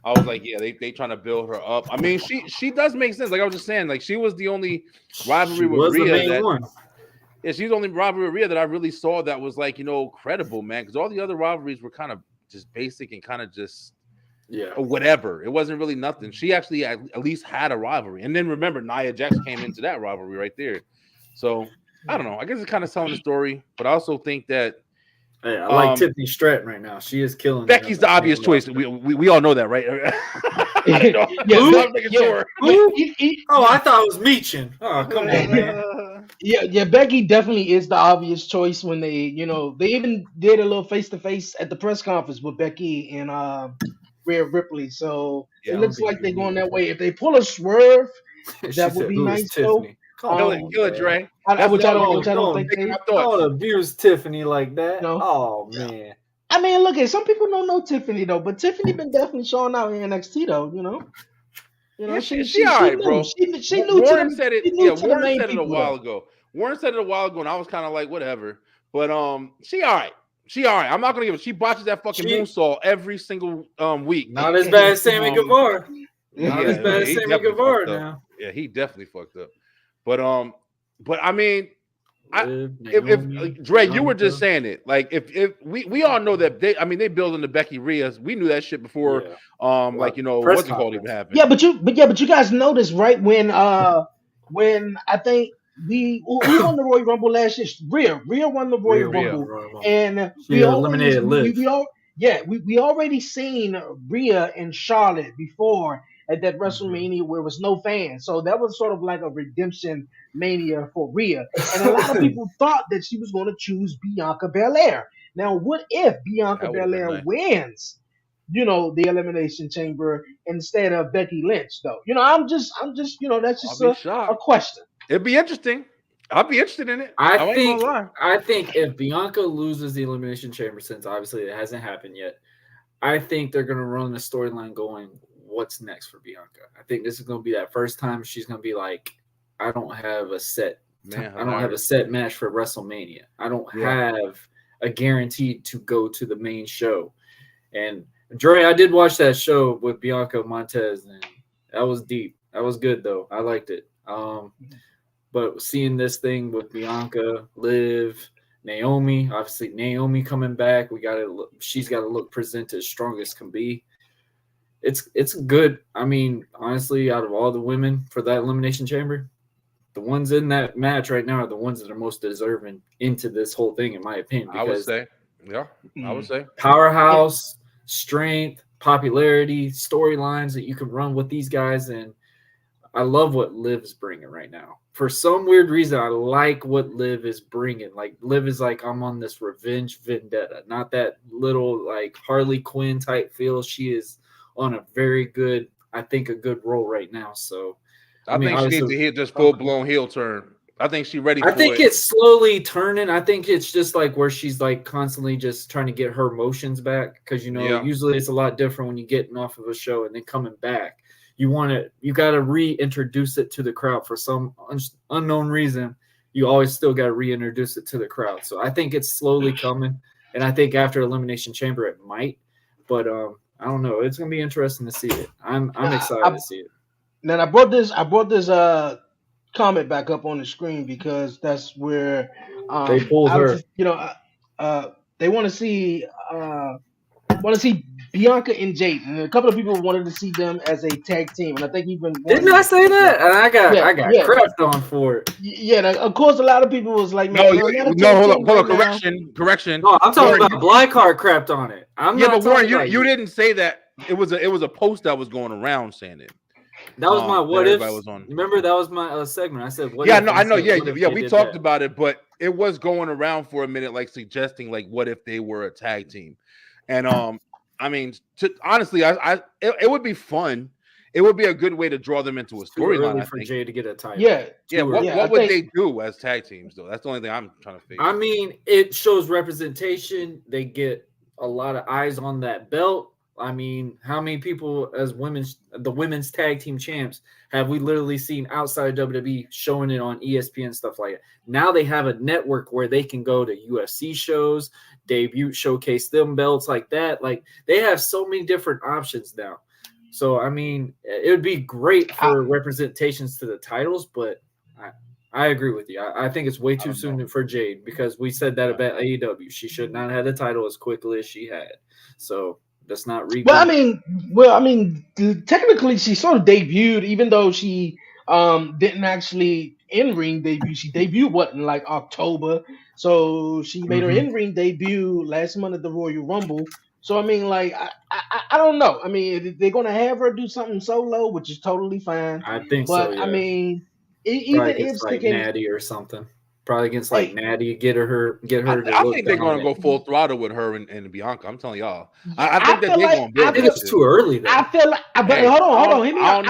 I was like, yeah, they trying to build her up. I mean, she does make sense. Like I was just saying, like she was the only rivalry with Rhea she's the only rivalry with Rhea that I really saw that was like, credible, man. Because all the other rivalries were kind of just basic and kind of just or whatever. It wasn't really nothing. She actually at least had a rivalry. And then remember, Nia Jax came into that rivalry right there. So I don't know. I guess it's kind of telling the story, but I also think that. Hey, I like Tiffany Stratton right now. She is killing. Becky's the obvious choice. We all know that, right? I thought it was Meechin. Oh, come on, man. Yeah, Becky definitely is the obvious choice when they, they even did a little face-to-face at the press conference with Becky and Rhea Ripley. So it looks like they're going that way. If they pull a swerve, that would be nice. Kill it, Dre. Which I don't think they don't abuse Tiffany like that. No. Oh man. I mean, look at some people don't know Tiffany though, but Tiffany been definitely showing out in NXT though. She all right, bro. She knew. Warren said it. Warren said it a while ago. Warren said it a while ago, and I was kind of like, whatever. But she all right. I'm not gonna give it. She botches that fucking moonsault every single week. Not as bad as Sammy Guevara. Not as bad as Sammy Guevara now. Yeah, he definitely fucked up. But I mean, if Dre, you were just saying it. Like if we all know that they building the Becky Rhea's. We knew that shit before. What's it called even happened. Yeah, but you guys noticed right when I think we won the Royal Rumble last year. Rhea won the Royal Rumble, and we eliminated Liv. We already seen Rhea and Charlotte before. At that WrestleMania where there was no fans. So that was sort of like a redemption mania for Rhea. And a lot of people thought that she was going to choose Bianca Belair. Now, what if Bianca Belair wins, the Elimination Chamber instead of Becky Lynch, though? I'm just, that's just a question. It'd be interesting. I'll be interested in it. I think if Bianca loses the Elimination Chamber, since obviously it hasn't happened yet, I think they're going to run the storyline going, what's next for Bianca? I think this is going to be that first time she's going to be like, I don't have a set match for WrestleMania. I don't have a guarantee to go to the main show. And Dre, I did watch that show with Bianca Montez, and that was deep. That was good though. I liked it. But seeing this thing with Bianca, Liv, Naomi, obviously Naomi coming back. She's got to look presented as strong as can be. It's good. I mean, honestly, out of all the women for that Elimination Chamber, the ones in that match right now are the ones that are most deserving into this whole thing, in my opinion. I would Because say, yeah, I would say powerhouse, strength, popularity, storylines that you can run with these guys, and I love what Liv's bringing right now. For some weird reason, I like what Liv is bringing. Like, Liv is like, I'm on this revenge vendetta, not that little like Harley Quinn type feel. She is on a very good, I think, a good role right now. So, I mean, think she needs to hit just full blown heel turn. I think she's ready for it. I think it's slowly turning. I think it's just like where she's like constantly just trying to get her emotions back. Because, usually it's a lot different when you're getting off of a show and then coming back. You got to reintroduce it to the crowd for some unknown reason. You always still got to reintroduce it to the crowd. So I think it's slowly coming. And I think after Elimination Chamber, it might. But I don't know. It's going to be interesting to see it. I'm excited to see it. Now I brought this comment back up on the screen because that's where They pulled her. They want to see Bianca and Jade, and a couple of people wanted to see them as a tag team, and I think even didn't I say that? And I got crapped on for it. Yeah, of course, a lot of people was like, "No, hold on, correction." No, I'm talking about Blackheart crapped on it. But Warren, you didn't say that. It was a post that was going around saying it. That was my what if. Remember, that was my segment. I said, "What?" Yeah, no, I know. Yeah, we talked about it, but it was going around for a minute, like suggesting, like, what if they were a tag team? And I mean, honestly, it would be fun. It would be a good way to draw them into a storyline for Jay to get a title. Yeah. What would they do as tag teams, though? That's the only thing I'm trying to figure. I mean, it shows representation. They get a lot of eyes on that belt. I mean, how many people as the women's tag team champs have we literally seen outside of WWE showing it on ESPN, stuff like that? Now they have a network where they can go to UFC shows, debut, showcase them belts like that. Like, they have so many different options now. So, I mean, it would be great for representations to the titles, but I agree with you. I think it's way too soon for Jade, because we said that about AEW. She should not have the title as quickly as she had. So that's not real. Well, I mean, technically she sort of debuted, even though she didn't actually in-ring debut. She debuted in like October, so she made her in-ring debut last month at the Royal Rumble. So I mean, like, I don't know. I mean, they're gonna have her do something solo, which is totally fine. I think but, so. Yeah. I mean, even if like Natty or something. Probably against like Natty, get her. I think they're going to go full throttle with her and Bianca. I'm telling y'all. I think that they're going to build. I think it's too early. Though. I feel like, hold on. Hear me out.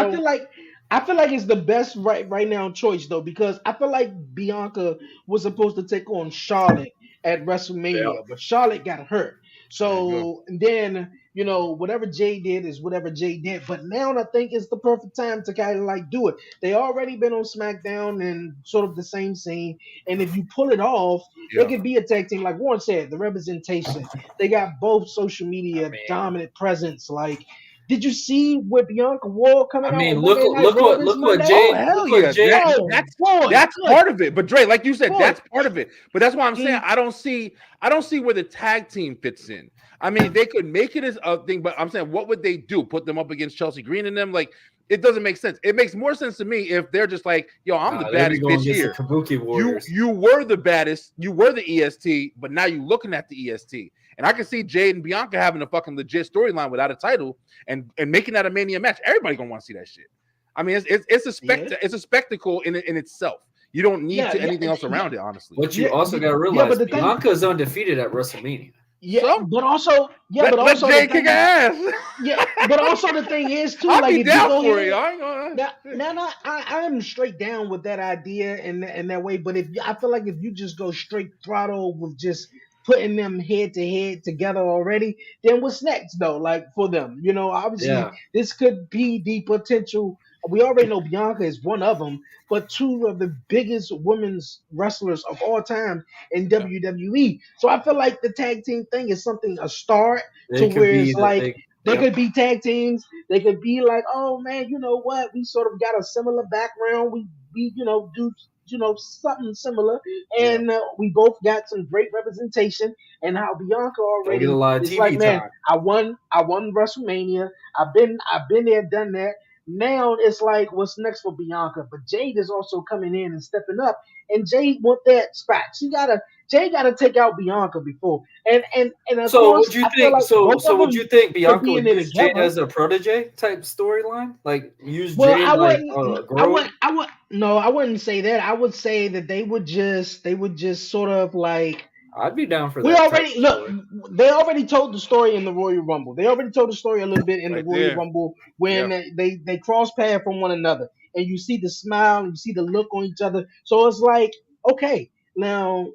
I feel like it's the best right now choice though, because I feel like Bianca was supposed to take on Charlotte at WrestleMania, but Charlotte got hurt. So then, whatever Jay did is whatever Jay did. But now I think it's the perfect time to kind of like do it. They already been on SmackDown and sort of the same scene. And if you pull it off, they could be a tag team. Like Warren said, the representation. They got both social media dominant presence. Like, did you see what Bianca wore coming out? I mean, look what Jay. That's part of it. But Dre, like you said, that's part of it. But that's why I'm saying I don't see where the tag team fits in. I mean, they could make it as a thing, but I'm saying, what would they do? Put them up against Chelsea Green and them? Like, it doesn't make sense. It makes more sense to me if they're just like, yo, I'm the baddest bitch here. Kabuki Warriors. You were the baddest. You were the EST, but now you're looking at the EST. And I can see Jade and Bianca having a fucking legit storyline without a title and making that a Mania match. Everybody gonna want to see that shit. I mean, it's a spectacle in itself. You don't need anything else around it, honestly. But you also got to realize Bianca is undefeated at WrestleMania. Yeah, but also, let Jay kick ass. Yeah, but also the thing is too, I'll like, be if down you go for here, you. I'm straight down with that idea and that way. But I feel like if you just go straight throttle with just putting them head to head together already, then what's next though? Like, for them, obviously this could be the potential. We already know Bianca is one of them, but two of the biggest women's wrestlers of all time in WWE. So I feel like the tag team thing is a start to where it's like they could be tag teams. They could be like, oh man, you know what? We sort of got a similar background. We do something similar. And we both got some great representation. And how Bianca Don't get a already lot of is like, TV man, time. I won WrestleMania. I've been there, done that. Now it's like, what's next for Bianca? But Jade is also coming in and stepping up, and Jade want that spot. Jade gotta take out Bianca before, and of So course would you I feel think? like So both of so would them you think could Bianca be in would there use Jade together. as a protege type storyline? Like use Well, Jade I like wouldn't. I grow? would. I would. No, I wouldn't say that. I would say that they would just sort of like I'd be down for we that type already of look. story. They already told the story in the Royal Rumble. They already told the story a little bit in the Right Royal there. Rumble when Yeah. they cross path from one another, and you see the smile, and you see the look on each other. So it's like, okay, now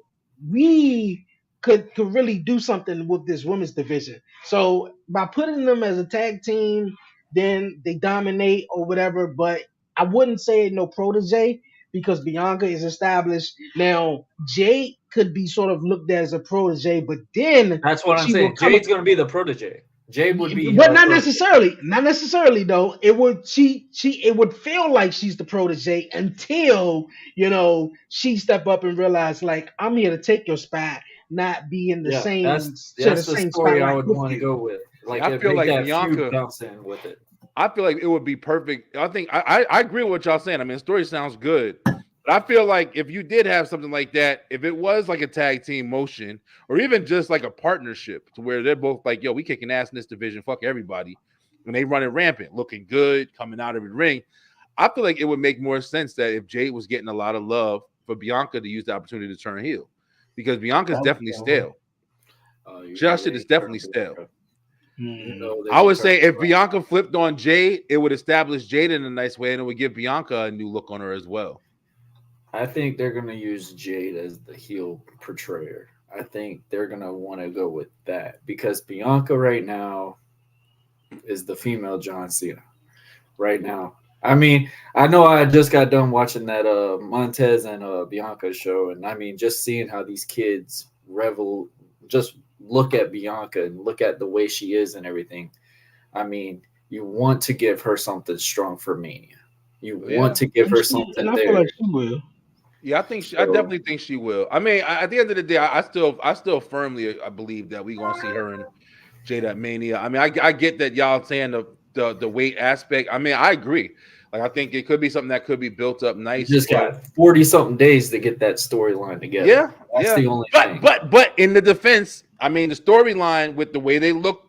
we could really do something with this women's division. So by putting them as a tag team, then they dominate or whatever. But I wouldn't say no protege because Bianca is established. Now, Jade could be sort of looked at as a protege, but then That's what I'm she will saying. come. Jade's gonna be the protege. Jade would be But her not protege. necessarily. Not necessarily though. It would feel like she's the protege until she step up and realize like I'm here to take your spot, not be in the Yeah, same share the that's the same story I spotlight would with want to you. go with. See, Like I it feel make like that feud Bianca. bounce in with it. I feel like it would be perfect. I think I agree with what y'all saying. I mean, the story sounds good. But I feel like if you did have something like that, if it was like a tag team motion or even just like a partnership to where they're both like, yo, we kicking ass in this division, fuck everybody. And they running rampant, looking good, coming out of the ring. I feel like it would make more sense that if Jade was getting a lot of love for Bianca to use the opportunity to turn heel. Because Bianca's definitely stale. You know Just shit is they definitely turn stale. Bianca. You Mhm. know they I be would say turning if Bianca flipped on Jade, it would establish Jade in a nice way and it would give Bianca a new look on her as well. I think they're gonna use Jade as the heel portrayer. I think they're gonna want to go with that because Bianca right now is the female John Cena. Right now, I mean, I know I just got done watching that Montez and Bianca show, and I mean, just seeing how these kids revel, just look at Bianca and look at the way she is and everything. I mean, you want to give her something strong for Mania. You want to give her something And I feel there. like she will. Yeah, I So definitely think she will. I mean, at the end of the day, I still firmly I believe that we're gonna see her and Jade at Mania. I mean, I get that y'all saying the weight aspect. I mean, I agree. Like, I think it could be something that could be built up you nice, just but got 40 something days to get that storyline together. yeah, That's yeah. the only But thing. but in the defense, I mean, the storyline with the way they look,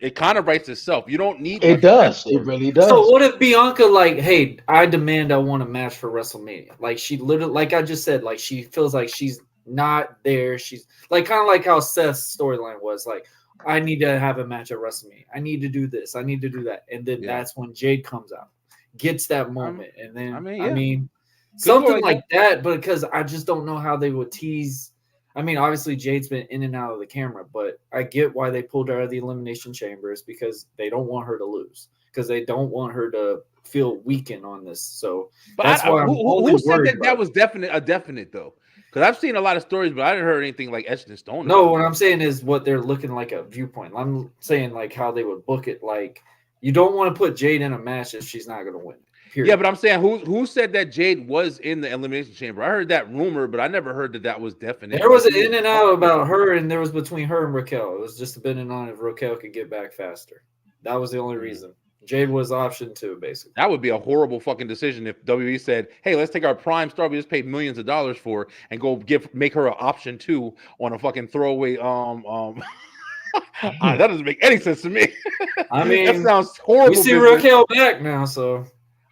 it kind of writes itself. You don't need It much for that does. It story. really So does. what if Bianca like, hey, I demand I want a match for WrestleMania? Like she literally, like I just said, like she feels like she's not there. She's like kind of like how Seth's storyline was like, I need to have a match at WrestleMania. I need to do this. I need to do that. And then Yeah. that's when Jade comes out, gets that Um, moment, and then I mean, I yeah. mean Could go something like like that. Because I just don't know how they would tease. I mean, obviously Jade's been in and out of the camera, but I get why they pulled her out of the Elimination Chambers because they don't want her to lose. Because they don't want her to feel weakened on this. So But that's why I'm only who said worried that about was definite though? Because I've seen a lot of stories, but I didn't heard anything like etched in stone. No, About what it. I'm saying is what they're looking like a viewpoint. I'm saying like how they would book it. Like you don't want to put Jade in a match if she's not going to win. Period. Yeah, but I'm saying who said that Jade was in the Elimination Chamber? I heard that rumor, but I never heard that was definite. There was an in and out about her, and there was between her and Raquel. It was just depending on if Raquel could get back faster. That was the only reason. Jade was option 2, basically. That would be a horrible fucking decision if WWE said, "Hey, let's take our prime star we just paid millions of dollars for and go make her an option 2 on a fucking throwaway." That doesn't make any sense to me. I mean, that sounds horrible. We see business. Raquel back now, so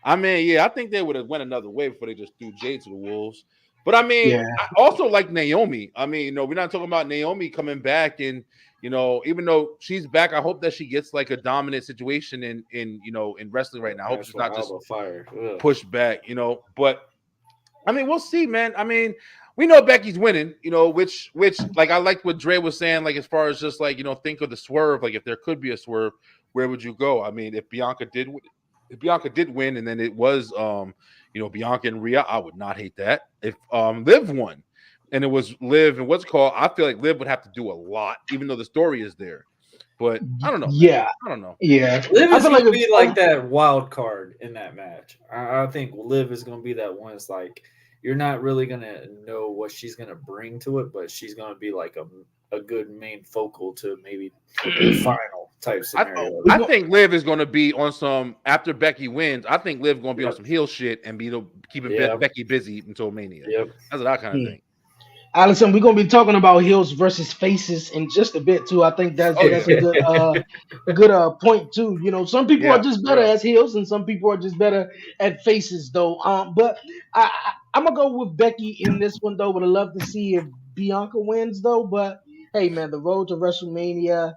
I mean, yeah, I think they would have went another way before they just threw Jade to the wolves. But I mean, Yeah. I also like Naomi. I mean, we're not talking about Naomi coming back, and even though she's back, I hope that she gets like a dominant situation in wrestling right now. I hope she's not just pushed back, But I mean, we'll see, man. I mean, we know Becky's winning, which like I like what Dre was saying, like as far as just like think of the swerve, like if there could be a swerve, where would you go? I mean, if Bianca did win, and then it was Bianca and Rhea, I would not hate that. If Liv won and it was Liv and what's called, I feel like Liv would have to do a lot, even though the story is there. But I don't know. Yeah, I don't know. Yeah, Liv I is feel going to like be like that wild card in that match. I think Liv is going to be that one. It's like you're not really gonna know what she's gonna bring to it, but she's gonna be like a good main focal to maybe the final type scenario. I think Liv is going to be on some after Becky wins. I think Liv going to be on some heel shit and be keeping Becky busy until Mania. Yep. That's what I kind of think. Allison, we're gonna be talking about heels versus faces in just a bit too. I think that's a good point too. You know, some people are just better as heels, and some people are just better at faces, though. But I'm gonna go with Becky in this one, though. Would love to see if Bianca wins, though. But hey, man, the road to WrestleMania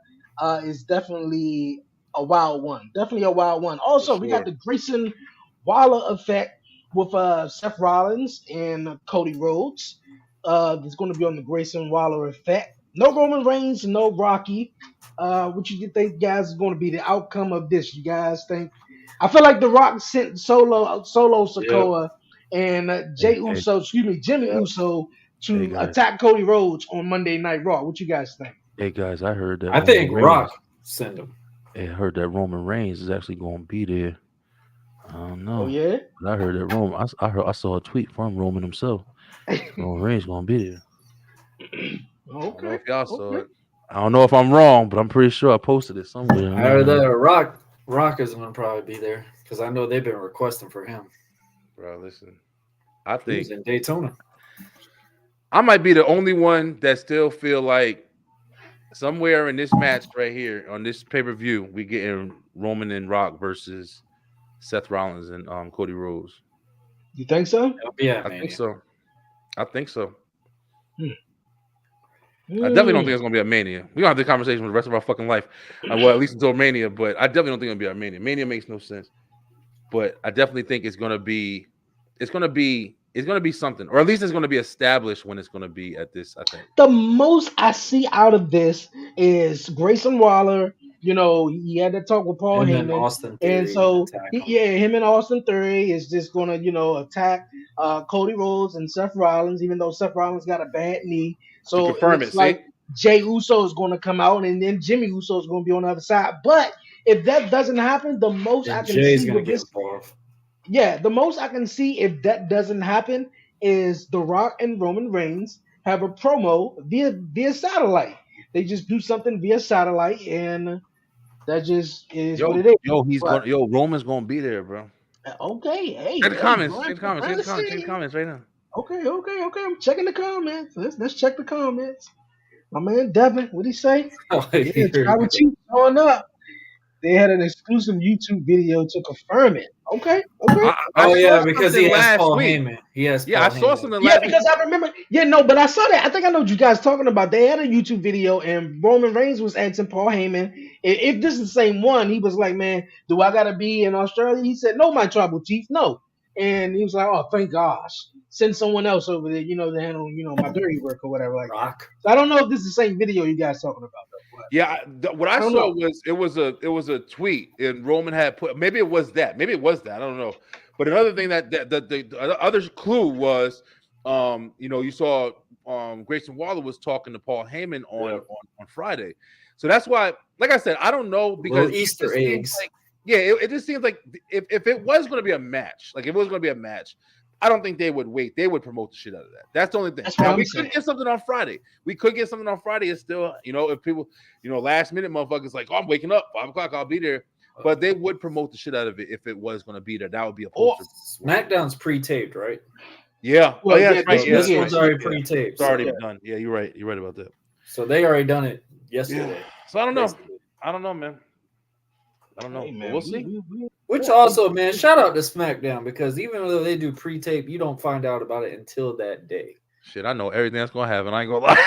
is definitely a wild one. Definitely a wild one. Also, we got the Grayson Waller effect with Seth Rollins and Cody Rhodes. That's going to be on the Grayson Waller effect. No Roman Reigns, no Rocky. What you think, guys, is going to be the outcome of this? You guys think? I feel like The Rock sent Solo Sikoa and Jimmy Uso to attack Cody Rhodes on Monday Night Raw. What you guys think? Hey guys, I heard that. I think Rock sent him. I heard that Roman Reigns is actually going to be there. I don't know. Oh yeah. But I heard that Roman. I saw a tweet from Roman himself. Roman Reigns going to be there. Okay. If y'all saw it. I don't know if I'm wrong, but I'm pretty sure I posted it somewhere. I heard that Rock is going to probably be there because I know they've been requesting for him. Bro, listen. I He was think in Daytona. I might be the only one that still feel like somewhere in this match right here on this pay-per-view, we getting Roman and Rock versus Seth Rollins and Cody Rhodes. You think so? Yeah, I think so. I think so. Hmm. I definitely don't think it's gonna be a Mania. We don't have the conversation for the rest of our fucking life. Well, at least until Mania, but I definitely don't think it'll be a Mania. Mania makes no sense. But I definitely think it's gonna be something, or at least it's gonna be established when it's gonna be at this. I think the most I see out of this is Grayson Waller. You know, he had to talk with Paul Him and Heyman, Austin Theory and so attack him. him and Austin Theory is just gonna attack Cody Rhodes and Seth Rollins, even though Seth Rollins got a bad knee. So confirm it looks like Jay Uso is going to come out, and then Jimmy Uso is going to be on the other side. But if that doesn't happen, the most I can see with this, the most I can see if that doesn't happen is The Rock and Roman Reigns have a promo via satellite. They just do something via satellite, and that just is what it is. Roman's gonna be there, bro. Okay, hey, check the comments right now. Okay. I'm checking the comments. Let's check the comments. My man Devin, what'd he say? Tribal Chief showing up. They had an exclusive YouTube video to confirm it. Okay. Because he has Paul Heyman. I saw something last week. Because I remember. But I saw that. I think I know what you guys talking about. They had a YouTube video, and Roman Reigns was asking Paul Heyman if this is the same one. He was like, "Man, do I gotta be in Australia?" He said, "No, my Tribal Chief, no." And he was like, "Oh, thank gosh. Send someone else over there, to handle, my dirty work or whatever like that." So I don't know if this is the same video you guys talking about, though. But what I saw was it was a tweet, and Roman had put, maybe it was that, I don't know. But another thing that the other clue was, you saw Grayson Waller was talking to Paul Heyman on Friday, so that's why, like I said, I don't know because Easter eggs. It just seems like if it was going to be a match, I don't think they would wait. They would promote the shit out of that. That's the only thing. Now, we could get something on Friday. It's still, if people, last minute motherfuckers like, "Oh, I'm waking up 5 o'clock. I'll be there." But they would promote the shit out of it if it was going to be there. That would be a poster. SmackDown's pre-taped, right? Yeah. That's right. This one's already pre-taped. It's already done. Yeah, you're right. You're right about that. So they already done it yesterday. Yeah. So I don't know, man. I don't know. Hey, man, we'll see. Which also, man, shout out to SmackDown, because even though they do pre-tape, you don't find out about it until that day. Shit, I know everything that's gonna happen. I ain't gonna lie.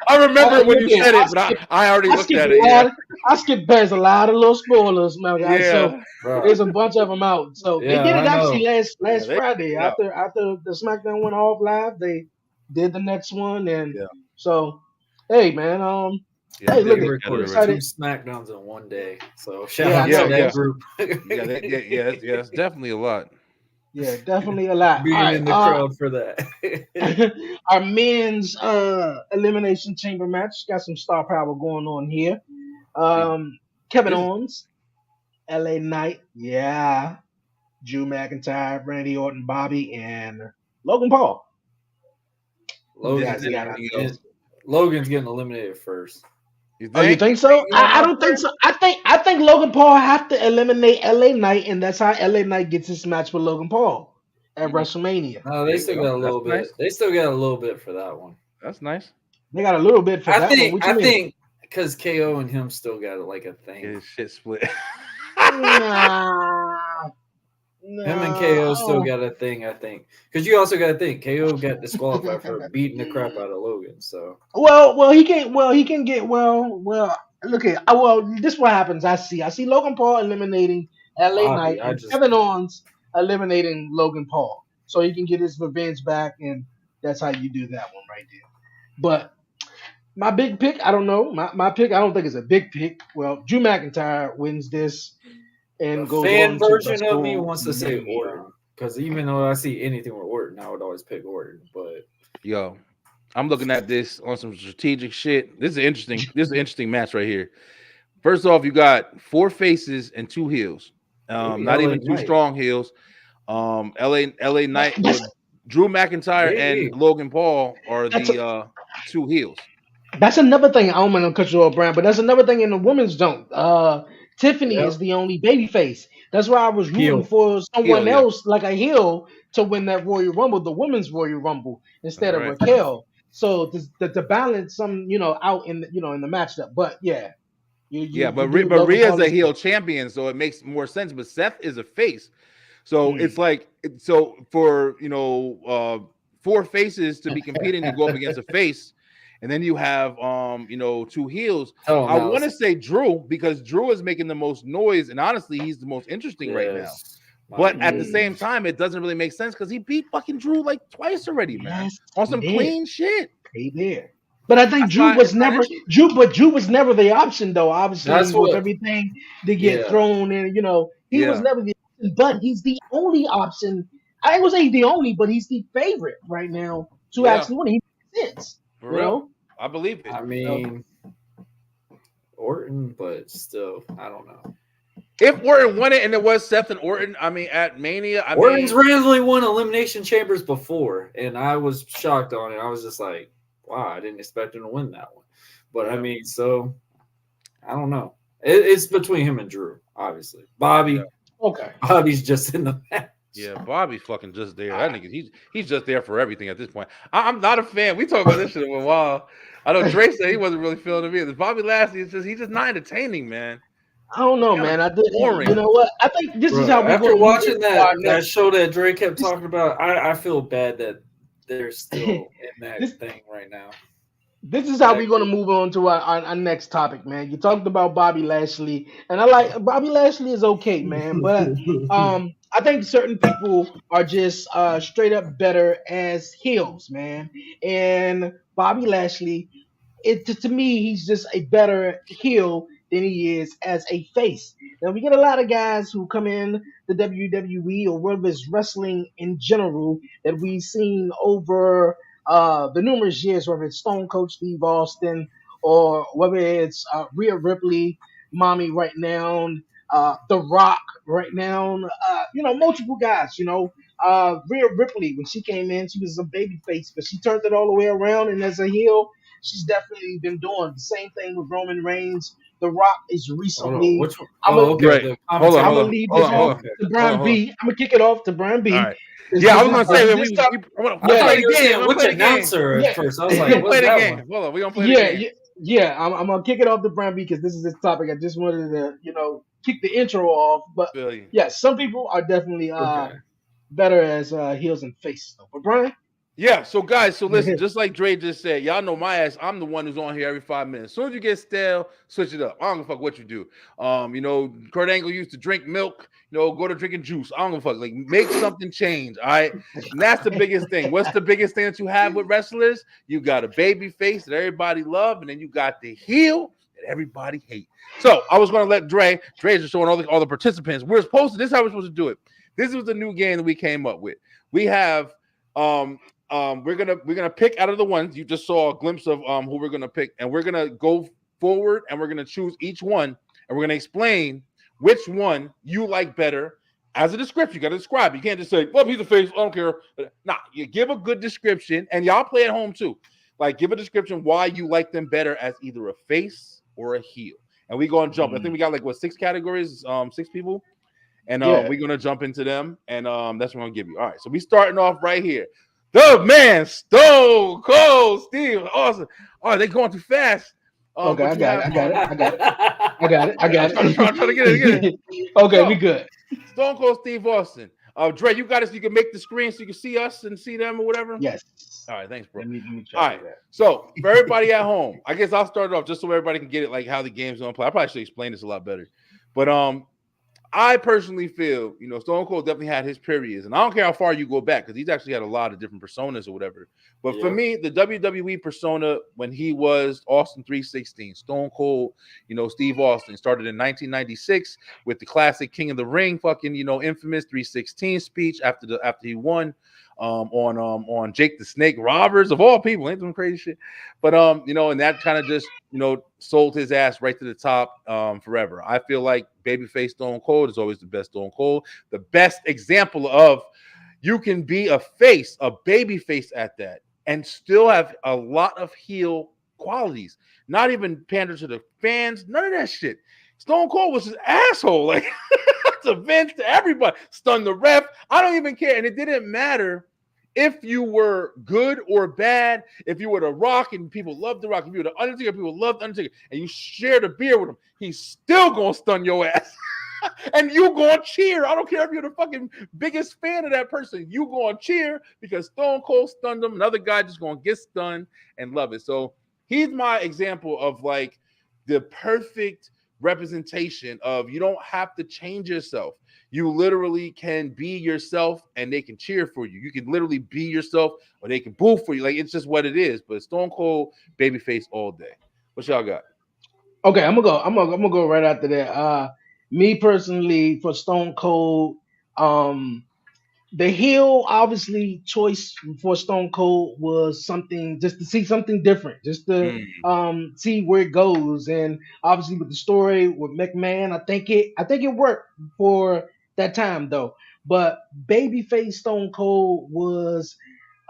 I remember when you said it, but I already looked at it. I skipped past a lot of little spoilers, man. So there's a bunch of them out. So they did it actually last Friday after the SmackDown went off live. They did the next one, and so hey, man, hey, look, two SmackDowns in one day. So shout out to that group. It's definitely a lot. Yeah, definitely a lot. Being in the crowd for that. Our men's elimination chamber match got some star power going on here. Kevin Owens, LA Knight, Drew McIntyre, Randy Orton, Bobby, and Logan Paul. Logan's You gotta be honest. Logan's getting eliminated first. You Oh, you think? think so? You know I what don't I'm think so. I think Logan Paul have to eliminate LA Knight, and that's how LA Knight gets his match with Logan Paul at saying? WrestleMania. No, There they you still go. got a That's little bit. nice. They still got a little bit for that one. That's nice. They got a little bit for I that one. think. What you I mean? think because KO and him still got like a Get thing. his shit split. Nah, Him and KO still no. got a thing. I think because you also got to think KO got disqualified for beating the crap out of Logan. So Well, he can. Well, he can get. Well. Look at. Well, this is what happens. I see Logan Paul eliminating LA Knight Bobby, I and just Kevin Owens eliminating Logan Paul, so he can get his revenge back, and that's how you do that one right there. But my big pick, I don't know. My pick, I don't think it's a big pick. Well, Drew McIntyre wins this the and goes fan on to version of me wants to say WrestleMania. Orton because even though I see anything with Orton, I would always pick Orton. But Yo, I'm looking at this on some strategic shit. This is an interesting match right here. First off, you got 4 faces and 2 heels. maybe Not LA even 2 Knight. strong heels. LA Knight, Drew McIntyre Maybe. and Logan Paul are That's the 2 heels. That's another thing. I don't want to cut you off, Brian, but that's another thing in the women's don't. Tiffany Yep. is the only baby face. That's why I was rooting Heel. for someone Heel, yeah. else like a heel to win that Royal Rumble, the women's Royal Rumble, instead All of right. Raquel. So to balance some, out in in the matchup. But yeah, Yeah, but do but Logan Rhea's Paul a is heel good. champion, so it makes more sense. But Seth is a face, so Mm. it's like for 4 faces to be competing to go up against a face, and then you have 2 heels. Tell him I now. want to say Drew because Drew is making the most noise, and honestly, he's the most interesting right now. Yes. But at the Mm. same time, it doesn't really make sense because he beat fucking Drew like twice already, man, Yes, on he some did. clean shit. He did. But I think That's Drew not- was it's not never interesting. Drew was never the option though. Obviously, That's with what. everything to get Yeah. thrown in, he was Yeah, never the option. But he's the only option. I ain't gonna say he's the only, but he's the favorite right now to yeah, actually win. He makes sense, for real. I believe it. I mean, Orton, but still, I don't know. If Orton won it and it was Seth and Orton, I mean, at Mania, Orton's randomly won Elimination Chambers before, and I was shocked on it. I was just like, wow, I didn't expect him to win that one. But I mean, so I don't know. It's between him and Drew, obviously. Bobby, Okay. Bobby's just in the match. yeah, Bobby's fucking just there. That nigga, he's just there for everything at this point. I'm not a fan. We talked about this shit for a while. I know Dre said he wasn't really feeling it either. Bobby Lashley is he's just not entertaining, man. I don't know, man. I did. Boring. You know what? I think this is Bro, how we after go watching that next. show that Dre kept talking about, I feel bad that they're still in that thing right now. This is how we're going to move on to our next topic, man. You talked about Bobby Lashley, and I like Bobby Lashley is okay, man, but I think certain people are just straight up better as heels, man. And Bobby Lashley, to me, he's just a better heel than he is as a face. Now we get a lot of guys who come in the WWE or whether it's wrestling in general that we've seen over the numerous years, whether it's Stone Cold Steve Austin or whether it's Rhea Ripley, Mommy right now, The Rock right now, multiple guys, Rhea Ripley, when she came in, she was a baby face, but she turned it all the way around, and as a heel, she's definitely been doing the same thing with Roman Reigns. The Rock is Hold on, recently. which one? I'm Oh, okay. Right. the Hold on, I'm hold gonna on. leave Hold this on, hold off on. to Brian Hold on. B. I'm gonna kick it off to Brian B. All right. This- Yeah, I this was is- gonna say this we, top- we I'm gonna I Yeah. thought play you were the game. saying We're which gonna play the game. announcer Yeah. at first. I was We're like, gonna what's play the that game. one? Hold on, we're gonna play the Yeah, game. yeah. I'm gonna kick it off to Brian B because this is his topic. I just wanted to, kick the intro off. But Feel you. yeah, some people are definitely Okay. better as heels and faces. Though. But Brian, Yeah, so guys, so listen, just like Dre just said, y'all know my ass. I'm the one who's on here every 5 minutes. As soon as you get stale, switch it up. I don't give a fuck what you do. Kurt Angle used to drink milk, go to drinking juice. I don't give a fuck. Like, make something change, all right? And that's the biggest thing. What's the biggest thing that you have with wrestlers? You got a baby face that everybody love, and then you got the heel that everybody hate. So I was gonna let Dre's just showing all the participants. This is how we're supposed to do it. This was the new game that we came up with. We have we're gonna pick out of the ones you just saw a glimpse of who we're gonna pick, and we're gonna go forward and we're gonna choose each one and we're gonna explain which one you like better as a description. You got to describe. You can't just say, "Well, he's a face. I don't care." Nah, you give a good description, and y'all play at home too. Like, give a description why you like them better as either a face or a heel. And we go and jump. I think we got like 6 categories, 6 people, and Yeah. we're gonna jump into them, and that's what I'm gonna give you. All right, so we starting off right here. The man, Stone Cold Steve Austin. All right, they going too fast. Okay, But I you got it. have, I got it. I got it. I got it. I got I'm trying to get it. it. Okay, So, we good. Stone Cold Steve Austin. Dre, you got it so you can make the screen so you can see us and see them or whatever? Yes. All right, thanks, bro. Let me try All right, that. so for everybody at home, I guess I'll start it off just so everybody can get it, like how the game's gonna play. I probably should explain this a lot better, but I personally feel, Stone Cold definitely had his periods, and I don't care how far you go back because he's actually had a lot of different personas or whatever. But for me, the WWE persona when he was Austin 316, Stone Cold, Steve Austin started in 1996 with the classic King of the Ring, fucking infamous 316 speech after he won. On Jake the Snake Roberts of all people, ain't some crazy shit. But and that kind of just sold his ass right to the top forever. I feel like babyface Stone Cold is always the best Stone Cold. The best example of you can be a face, a baby face at that, and still have a lot of heel qualities. Not even pander to the fans, none of that shit. Stone Cold was his asshole, like to Vince, to everybody, stun the ref. I don't even care, and it didn't matter if you were good or bad. If you were The Rock and people loved The Rock, if you were The Undertaker, people loved Undertaker, and you shared a beer with him, he's still gonna stun your ass. And you gonna cheer. I don't care if you're the fucking biggest fan of that person. You gonna cheer because Stone Cold stunned him. Another guy just gonna get stunned and love it. So he's my example of like the perfect representation of you don't have to change yourself. You literally can be yourself and they can cheer for you. You can literally be yourself or they can boo for you. Like, it's just what it is. But Stone Cold, babyface all day. What y'all got? Okay, I'm gonna go right after that. Me personally, for Stone Cold, um, the heel obviously choice for Stone Cold was something just to see something different, just to see where it goes. And obviously with the story with McMahon, I think it worked for that time though. But babyface Stone Cold was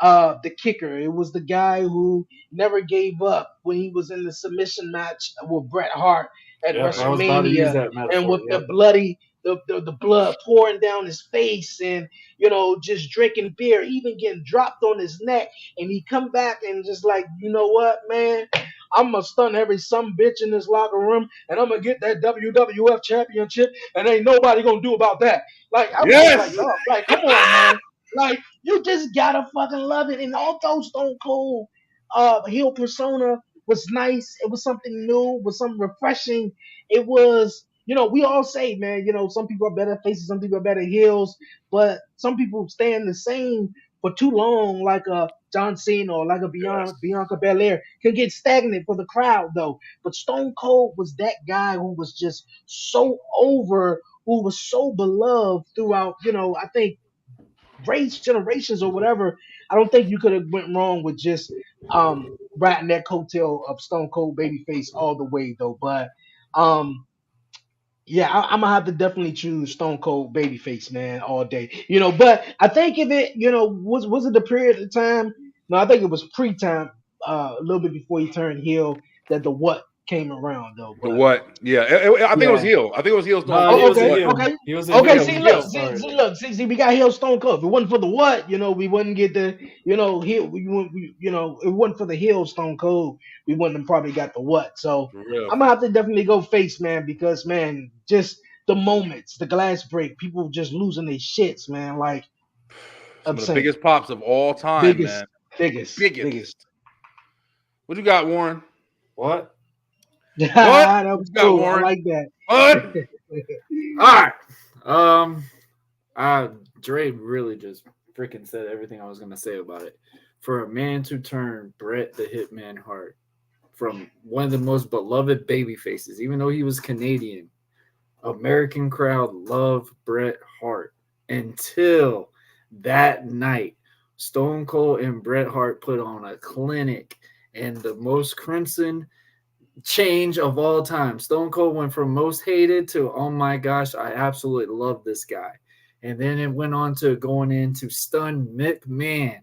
the kicker. It was the guy who never gave up when he was in the submission match with Bret Hart at Yep, I was about to use WrestleMania, that and metaphor. with the Yep. bloody the blood pouring down his face, and just drinking beer, even getting dropped on his neck, and he come back and just like, you know what, man, I'm gonna stun every some bitch in this locker room, and I'm gonna get that WWF championship, and ain't nobody gonna do about that. Like, I was just like, Yes. dog, like, come on, man. Like, you just gotta fucking love it. And although Stone Cold heel persona was nice, it was something new, was something refreshing. It was, we all say, man, some people are better faces, some people are better heels, but some people stand the same for too long, like a John Cena or like a Yes. Bianca Belair, can get stagnant for the crowd though. But Stone Cold was that guy who was just so over, who was so beloved throughout, I think race generations or whatever. I don't think you could have went wrong with just riding that coattail of Stone Cold Babyface all the way though. But yeah, I'm gonna have to definitely choose Stone Cold Babyface, man, all day. But I think if it, was it the period of time? No, I think it was pre-time, a little bit before he turned heel, that the what came around though. The But what? Yeah, I think it was yeah. heel. I think it was heel Stone No, Cold. he Oh, was a okay, What? heel. okay, He was a okay. heel. See, He look, just see, started. look, see, we got Hill Stone Cold. If it wasn't for the what, we wouldn't get the, Hill. If it wasn't for the Hill Stone Cold, we wouldn't have probably got the what. So For real. I'm gonna have to definitely go face, man, because man, just the moments, the glass break, people just losing their shits, man, like Some of the obscene, biggest pops of all time, biggest, man. biggest, biggest. Biggest. What you got, Warren? What? What? That What was you got, cool. I Warren? like that. What? All right. Dre really just freaking said everything I was gonna say about it. For a man to turn Bret the Hitman Hart from one of the most beloved baby faces, even though he was Canadian, American crowd loved Bret Hart until that night. Stone Cold and Bret Hart put on a clinic, and the most crimson change of all time. Stone Cold went from most hated to, oh my gosh, I absolutely love this guy. And then it went on to going into stun McMahon,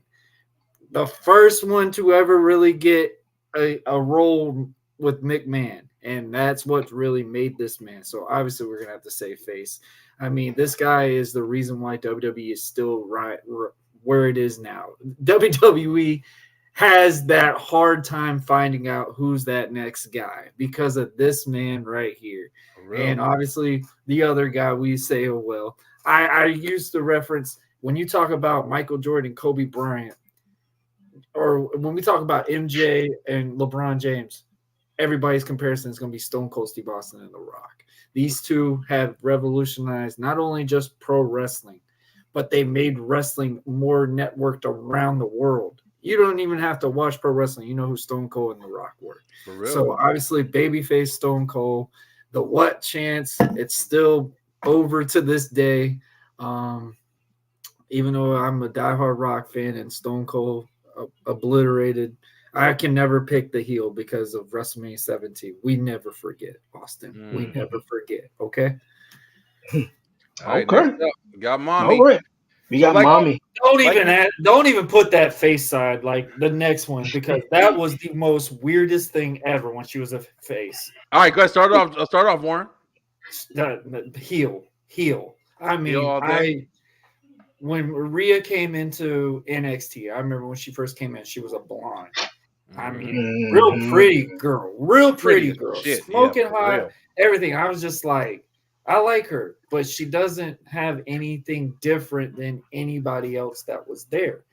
the first one to ever really get a role with McMahon. And that's what really made this man. So obviously we're going to have to say face. I mean, this guy is the reason why WWE is still right where it is now. WWE has that hard time finding out who's that next guy because of this man right here. And obviously the other guy we say, oh, well, I used the reference when you talk about Michael Jordan, Kobe Bryant, or when we talk about MJ and LeBron James, everybody's comparison is going to be Stone Cold Steve Austin and The Rock. These two have revolutionized not only just pro wrestling, but they made wrestling more networked around the world. You don't even have to watch pro wrestling. You know who Stone Cold and The Rock were. So obviously, babyface Stone Cold, the what chance, it's still over to this day. Even though I'm a diehard Rock fan and Stone Cold obliterated, I can never pick the heel because of WrestleMania 17. We never forget, Austin. We never forget. Okay. All right, Okay. next up, we got Mommy. All right. We got Mommy. Don't even put that face side like the next one because that was the most weirdest thing ever when she was a face. All right, guys, start off, Warren. The heel. I mean, when Rhea came into NXT, I remember when she first came in, she was a blonde. I mean, real pretty girl, Shit, smoking hot, everything. I was just like, I like her, but she doesn't have anything different than anybody else that was there.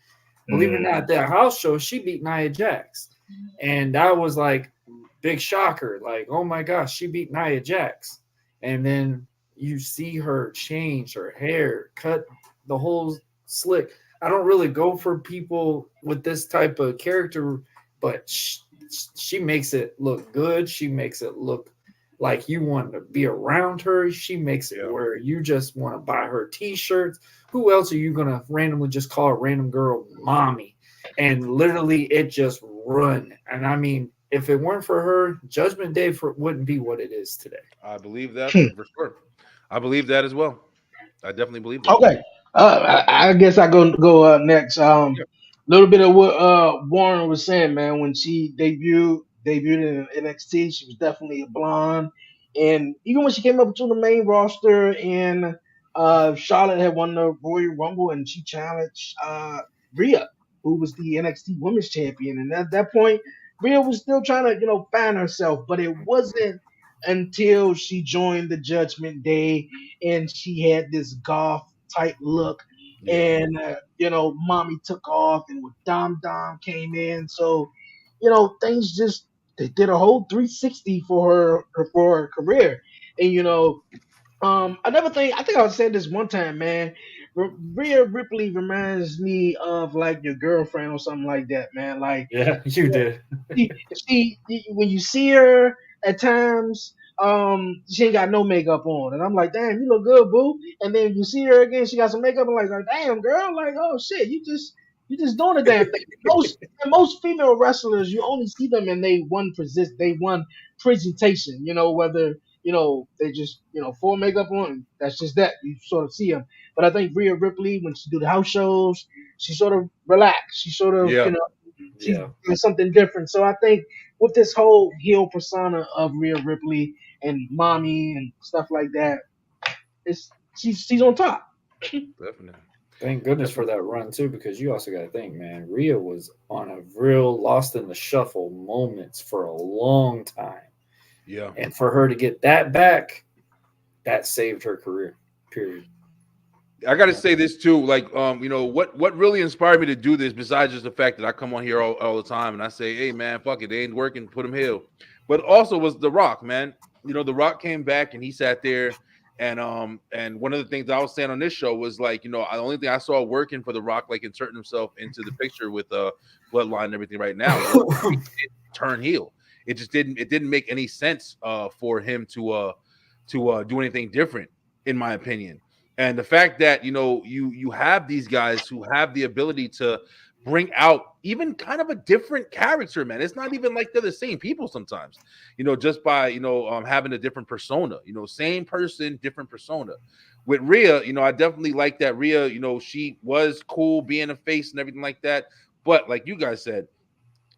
Believe it or not, that house show, she beat Nia Jax. And that was like big shocker. Like, oh my gosh, she beat Nia Jax. And then you see her change her hair, cut the whole slick. I don't really go for people with this type of character, but she makes it look good. She makes it look like you want to be around her. She makes it where you just want to buy her t-shirts. Who else are you going to randomly just call a random girl Mommy? And literally it just run. And I mean, if it weren't for her, Judgment Day wouldn't be what it is today. I believe that for sure. I believe that as well. I definitely believe that. Okay. I guess I go next. Little bit of what Warren was saying, man. When she debuted in NXT, she was definitely a blonde, and even when she came up to the main roster, and Charlotte had won the Royal Rumble, and she challenged Rhea, who was the NXT Women's Champion, and at that point, Rhea was still trying to find herself, but it wasn't until she joined the Judgment Day and she had this goth type look. And Mommy took off, and with Dom came in, so things just they did a whole 360 for her career. And another thing, I think I said this one time, man. Rhea Ripley reminds me of like your girlfriend or something like that, man. Like, yeah, you did. when you see her at times, she ain't got no makeup on, and I'm like, damn, you look good, boo. And then you see her again, she got some makeup, and like, damn, girl, like, oh shit, you just doing a damn thing. Most female wrestlers, you only see them in they one presentation, whether they just full makeup on. That's just that you sort of see them. But I think Rhea Ripley, when she do the house shows, she sort of relax. She sort of she's doing something different. So I think with this whole heel persona of Rhea Ripley and Mommy and stuff like that, she's on top. Definitely. Thank goodness for that run too, because you also got to think, man, Rhea was on a real lost in the shuffle moments for a long time. Yeah. And for her to get that back, that saved her career. Period. I got to say this too, like, what really inspired me to do this, besides just the fact that I come on here all the time and I say, hey man, fuck it, they ain't working, put him heel. But also was The Rock, man. The Rock came back and he sat there, and one of the things I was saying on this show was like, the only thing I saw working for The Rock, like inserting himself into the picture with Bloodline and everything right now, was turn heel. It just didn't make any sense for him to do anything different, in my opinion. And the fact that you have these guys who have the ability to bring out even kind of a different character, man. It's not even like they're the same people sometimes, just by having a different persona. Same person, different persona. with Rhea, I definitely like that. Rhea, she was cool being a face and everything like that. But like you guys said,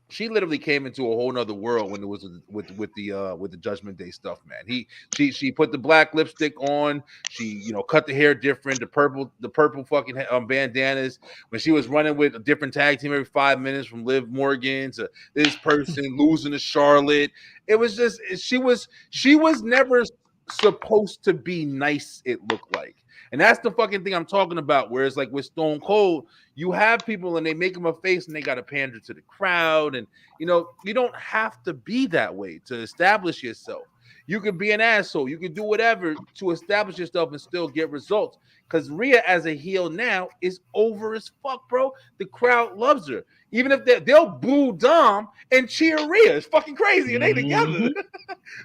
she literally came into a whole nother world when it was with the Judgment Day stuff, man. She put the black lipstick on. She cut the hair different, the purple fucking bandanas. When she was running with a different tag team every 5 minutes, from Liv Morgan to this person losing to Charlotte, it was just she was never supposed to be nice. It looked like. And that's the fucking thing I'm talking about. Whereas, like with Stone Cold, you have people and they make them a face and they got to pander to the crowd. And, you don't have to be that way to establish yourself. You can be an asshole. You can do whatever to establish yourself and still get results. Because Rhea, as a heel now, is over as fuck, bro. The crowd loves her. Even if they'll boo Dom and cheer Rhea. It's fucking crazy. And they together.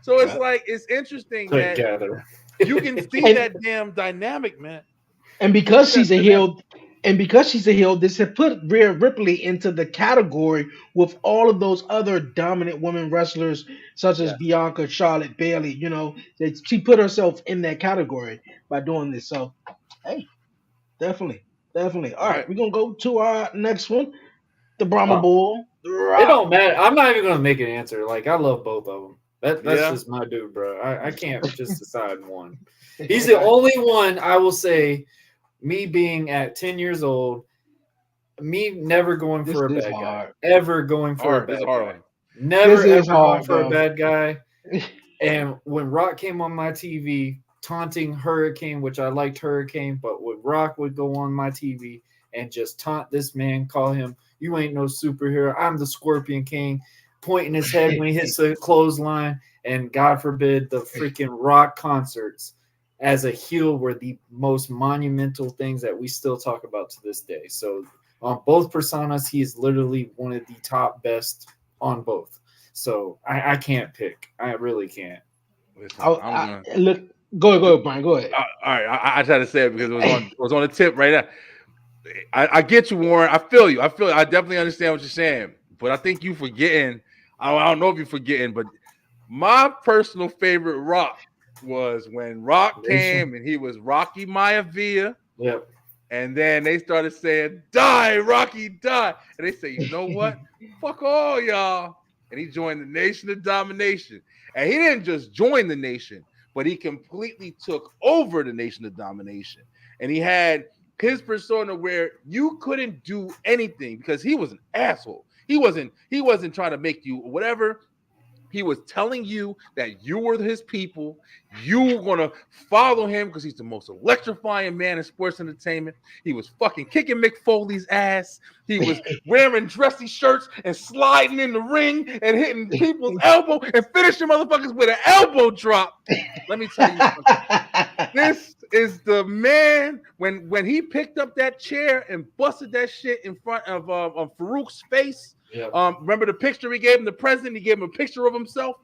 So it's like, it's interesting that Together. you can see that damn dynamic, man. And because she's a heel, this has put Rhea Ripley into the category with all of those other dominant women wrestlers, such as Yes. Bianca, Charlotte, Bailey. She put herself in that category by doing this. So, hey, definitely. All right, we're gonna go to our next one, the Brahma Bull. The Rock. It don't matter. I'm not even gonna make an answer. Like, I love both of them. That's Yeah. just my dude, bro. I can't just decide one. He's the only one I will say. Me being at 10 years old, me never going for a This is bad guy, hard. ever going for a Hard. bad It's a hard guy, one. never This ever is going hard, for a bro. bad guy. And when Rock came on my TV taunting Hurricane, which I liked Hurricane, but when Rock would go on my TV and just taunt this man, call him, "You ain't no superhero. I'm the Scorpion King," pointing his head when he hits the clothesline, and God forbid the freaking Rock concerts as a heel were the most monumental things that we still talk about to this day. So on both personas, he is literally one of the top best on both. So I can't pick. I really can't. Listen, I'm gonna. Look, go ahead, Brian. Go ahead. All right, I try to say it because it was on the tip right now. I get you, Warren. I feel you. I definitely understand what you're saying. But I think you forgetting. I don't know if you're forgetting, but my personal favorite Rock was when Rock came and he was Rocky Maivia. Yep. And then they started saying, "Die, Rocky, die." And they say, "You know what? Fuck all y'all." And he joined the Nation of Domination. And he didn't just join the nation, but he completely took over the Nation of Domination. And he had his persona where you couldn't do anything because he was an asshole. He wasn't trying to make you whatever. He was telling you that you were his people. You were going to follow him because he's the most electrifying man in sports entertainment. He was fucking kicking Mick Foley's ass. He was wearing dressy shirts and sliding in the ring and hitting people's elbow and finishing motherfuckers with an elbow drop. Let me tell you something. This is the man. When he picked up that chair and busted that shit in front of Farouk's face. Yep. Remember the picture he gave him, the president? He gave him a picture of himself.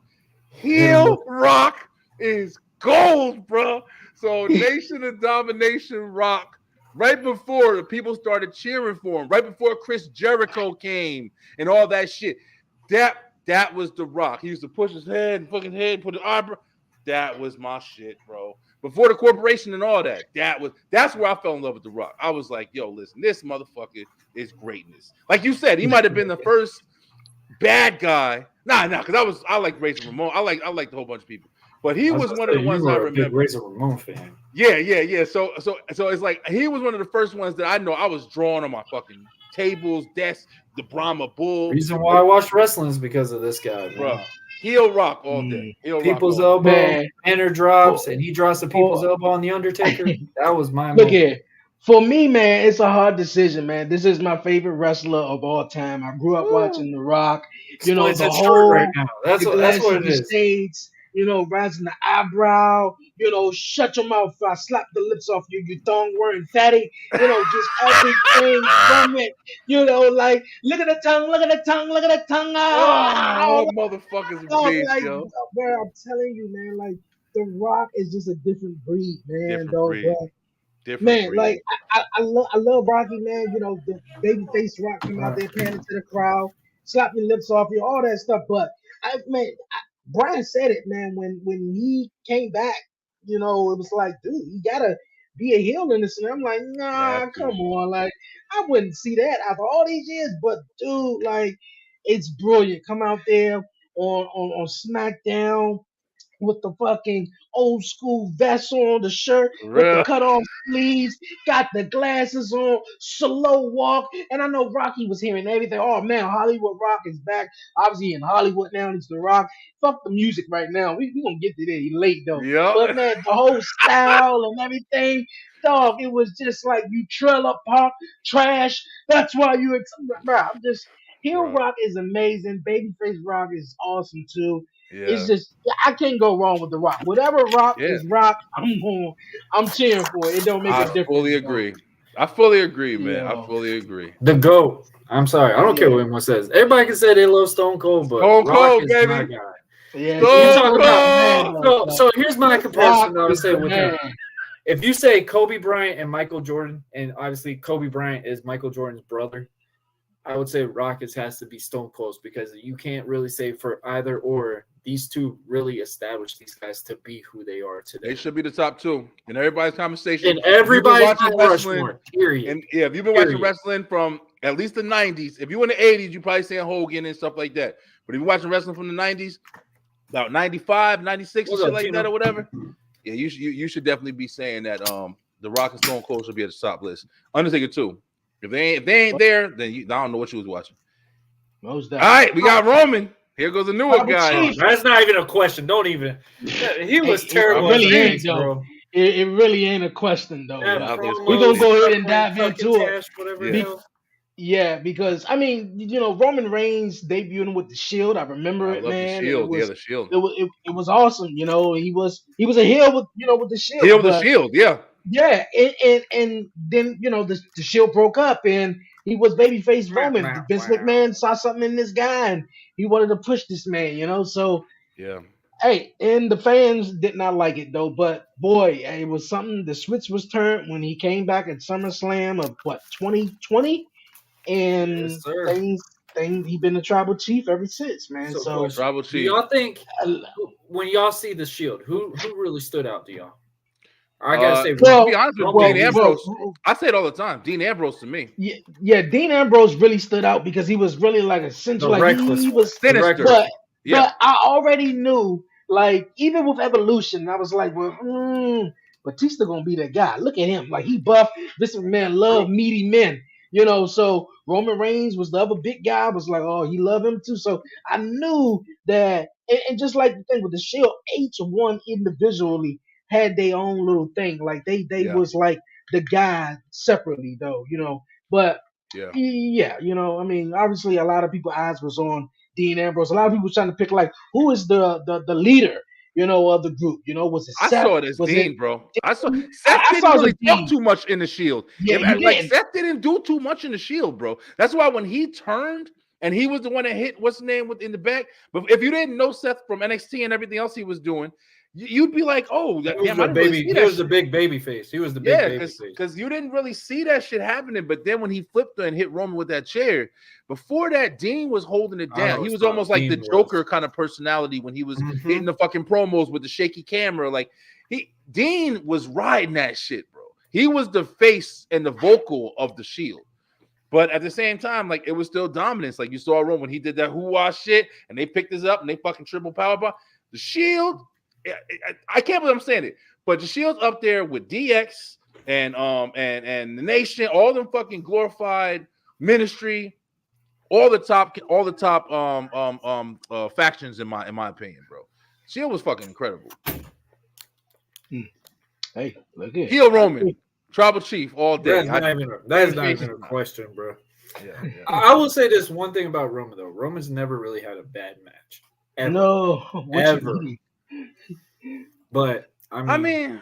Heel Rock is gold, bro. So Nation of Domination Rock, right before the people started cheering for him, right before Chris Jericho came and all that shit. That was the Rock. He used to push his head and fucking head, put his eyebrow. That was my shit, bro. Before the corporation and all that, that's where I fell in love with the Rock. I was like, yo, listen, this motherfucker is greatness. Like you said, he might have been the first bad guy. Nah, because I like Razor Ramon. I like the whole bunch of people. But he was one of the ones I remember. Big Razor Ramon fan. Yeah. So it's like he was one of the first ones that I know I was drawing on my fucking tables, desks, the Brahma Bull. Reason why I watch wrestling is because of this guy, man. Bro. Heel Rock all day. People's elbow, enter drops, and he drops the people's elbow on the Undertaker. That was my look here. For me, man, it's a hard decision, man. This is my favorite wrestler of all time. I grew up watching The Rock. Explains The that shirt whole right now. That's what it is. States, rising the eyebrow. Shut your mouth. I slap the lips off you. You thong wearing fatty. Just everything from it. Like look at the tongue. Look at the tongue. Look at the tongue. Oh, motherfuckers, like, yo. Bro, I'm telling you, man. Like The Rock is just a different breed, man. Different man, breed. like I love Rocky, man. The baby face Rock come out there panning to the crowd, slap your lips off you, all that stuff. But Brian said it, man. When he came back, it was like, dude, you gotta be a heel in this. And I'm like, You nah, have come to. on. Like, I wouldn't see that after all these years. But dude, like, it's brilliant. Come out there on SmackDown with the fucking old school vest on, the shirt For with the real. cut off sleeves, got the glasses on, slow walk. And I know Rocky was hearing everything. Oh man, Hollywood Rock is back. Obviously in Hollywood now, he's the Rock. Fuck the music right now. We gonna get to that. He late though. Yep. But man, the whole style and everything, dog, it was just like you trailer park trash. That's why you bro, I'm just Heel Bro. Rock is amazing. Babyface Rock is awesome too. It's Yeah. just I can't go wrong with the Rock. Whatever Rock Yeah. is Rock, I'm cheering for it. It don't make a I difference. fully Though. agree. I fully agree, You man. I know, fully agree. The GOAT. I'm sorry. I don't care yeah, what anyone says. Everybody can say they love Stone Cold, but Stone Rock Cold, is baby. my guy. yeah. If you He's Stone talk still about the man Cold. though. so here's my Rock comparison that I would is say the with man. him. If you say Kobe Bryant and Michael Jordan, and obviously Kobe Bryant is Michael Jordan's brother, I would say Rockets has to be Stone Cold because you can't really say for either or. These two really established these guys to be who they are today. They should be the top two in everybody's conversation. And everybody's watching Mount wrestling, Rushmore, period. and yeah, if you've been watching wrestling from at least the 90s, if you in the 80s, you probably saying Hogan and stuff like that. But if you're watching wrestling from the 90s, about 95, 96, and What's shit up, like Tino? that or whatever, yeah, you should definitely be saying that the Rock and Stone Cold should be at the top list. Undertaker too. If they ain't there, then I don't know what you was watching. Most All right, we got Roman. Here goes a newer Tribal guy. Chief. That's not even a question. Don't even. He was It terrible. really as a ain't face, though. bro. It really ain't a question though. That Yeah, there's We're gonna clearly- go ahead and promo, dive fucking into it. Tash, whatever Yeah. the hell. Yeah, because I mean, Roman Reigns debuting with the Shield. I remember I it, love the man. Shield. Yeah, the Shield. It was awesome. He was a heel with the Shield. Heel with the but Shield. Yeah. yeah, and then the Shield broke up and he was babyface Roman. Vince McMahon saw something in this guy and he wanted to push this man. So Yeah. hey, and the fans did not like it though. But boy, it was something. The switch was turned when he came back at SummerSlam of 2020. And Yes, sir. things he been a tribal chief ever since, man. So question. Tribal Do Chief. y'all think when y'all see the Shield, who really stood out to y'all? I gotta say, to be honest with Dean Ambrose, well, I say it all the time. Dean Ambrose to me. yeah, Dean Ambrose really stood out because he was really like a central, the like reckless he one. was The Sinister. reckless but Yeah. but I already knew, like even with Evolution, I was like, well, Batista gonna be that guy. Look at him, like he buff. This man love meaty men, So Roman Reigns was the other big guy. I was like, oh, he loved him too. So I knew that, and just like the thing with the Shield, each one individually had their own little thing. Like they Yeah. was like the guy separately though, But Yeah. yeah, I mean, obviously a lot of people's eyes was on Dean Ambrose. A lot of people trying to pick like who is the leader, of the group. Was it I Seth? saw it as Was Dean, it bro. I saw Dean? Seth I didn't saw it as really talk Dean. too much in the Shield. Yeah, he like didn't. Seth didn't do too much in the Shield, bro. That's why when he turned and he was the one that hit what's his name in the back. But if you didn't know Seth from NXT and everything else he was doing, you'd be like, oh, He damn, I didn't really see he that was the shit. big baby face. He was the big baby face. Because you didn't really see that shit happening. But then when he flipped and hit Roman with that chair, before that, Dean was holding it down. He was almost like the Joker kind of personality when he was hitting the fucking promos with the shaky camera. Like Dean was riding that shit, bro. He was the face and the vocal of the Shield. But at the same time, like it was still dominance. Like you saw Roman when he did that hoo-ah shit and they picked this up and they fucking triple powerbomb. The Shield, I can't believe I'm saying it, but the Shield's up there with DX and the Nation, all them fucking glorified ministry, all the top factions in my opinion, bro. Shield was fucking incredible. Hey, look at Heel Roman, Tribal Chief all day. That's not even a question, bro. Yeah. I will say this one thing about Roman though. Roman's never really had a bad match. Ever. No, ever. But I mean,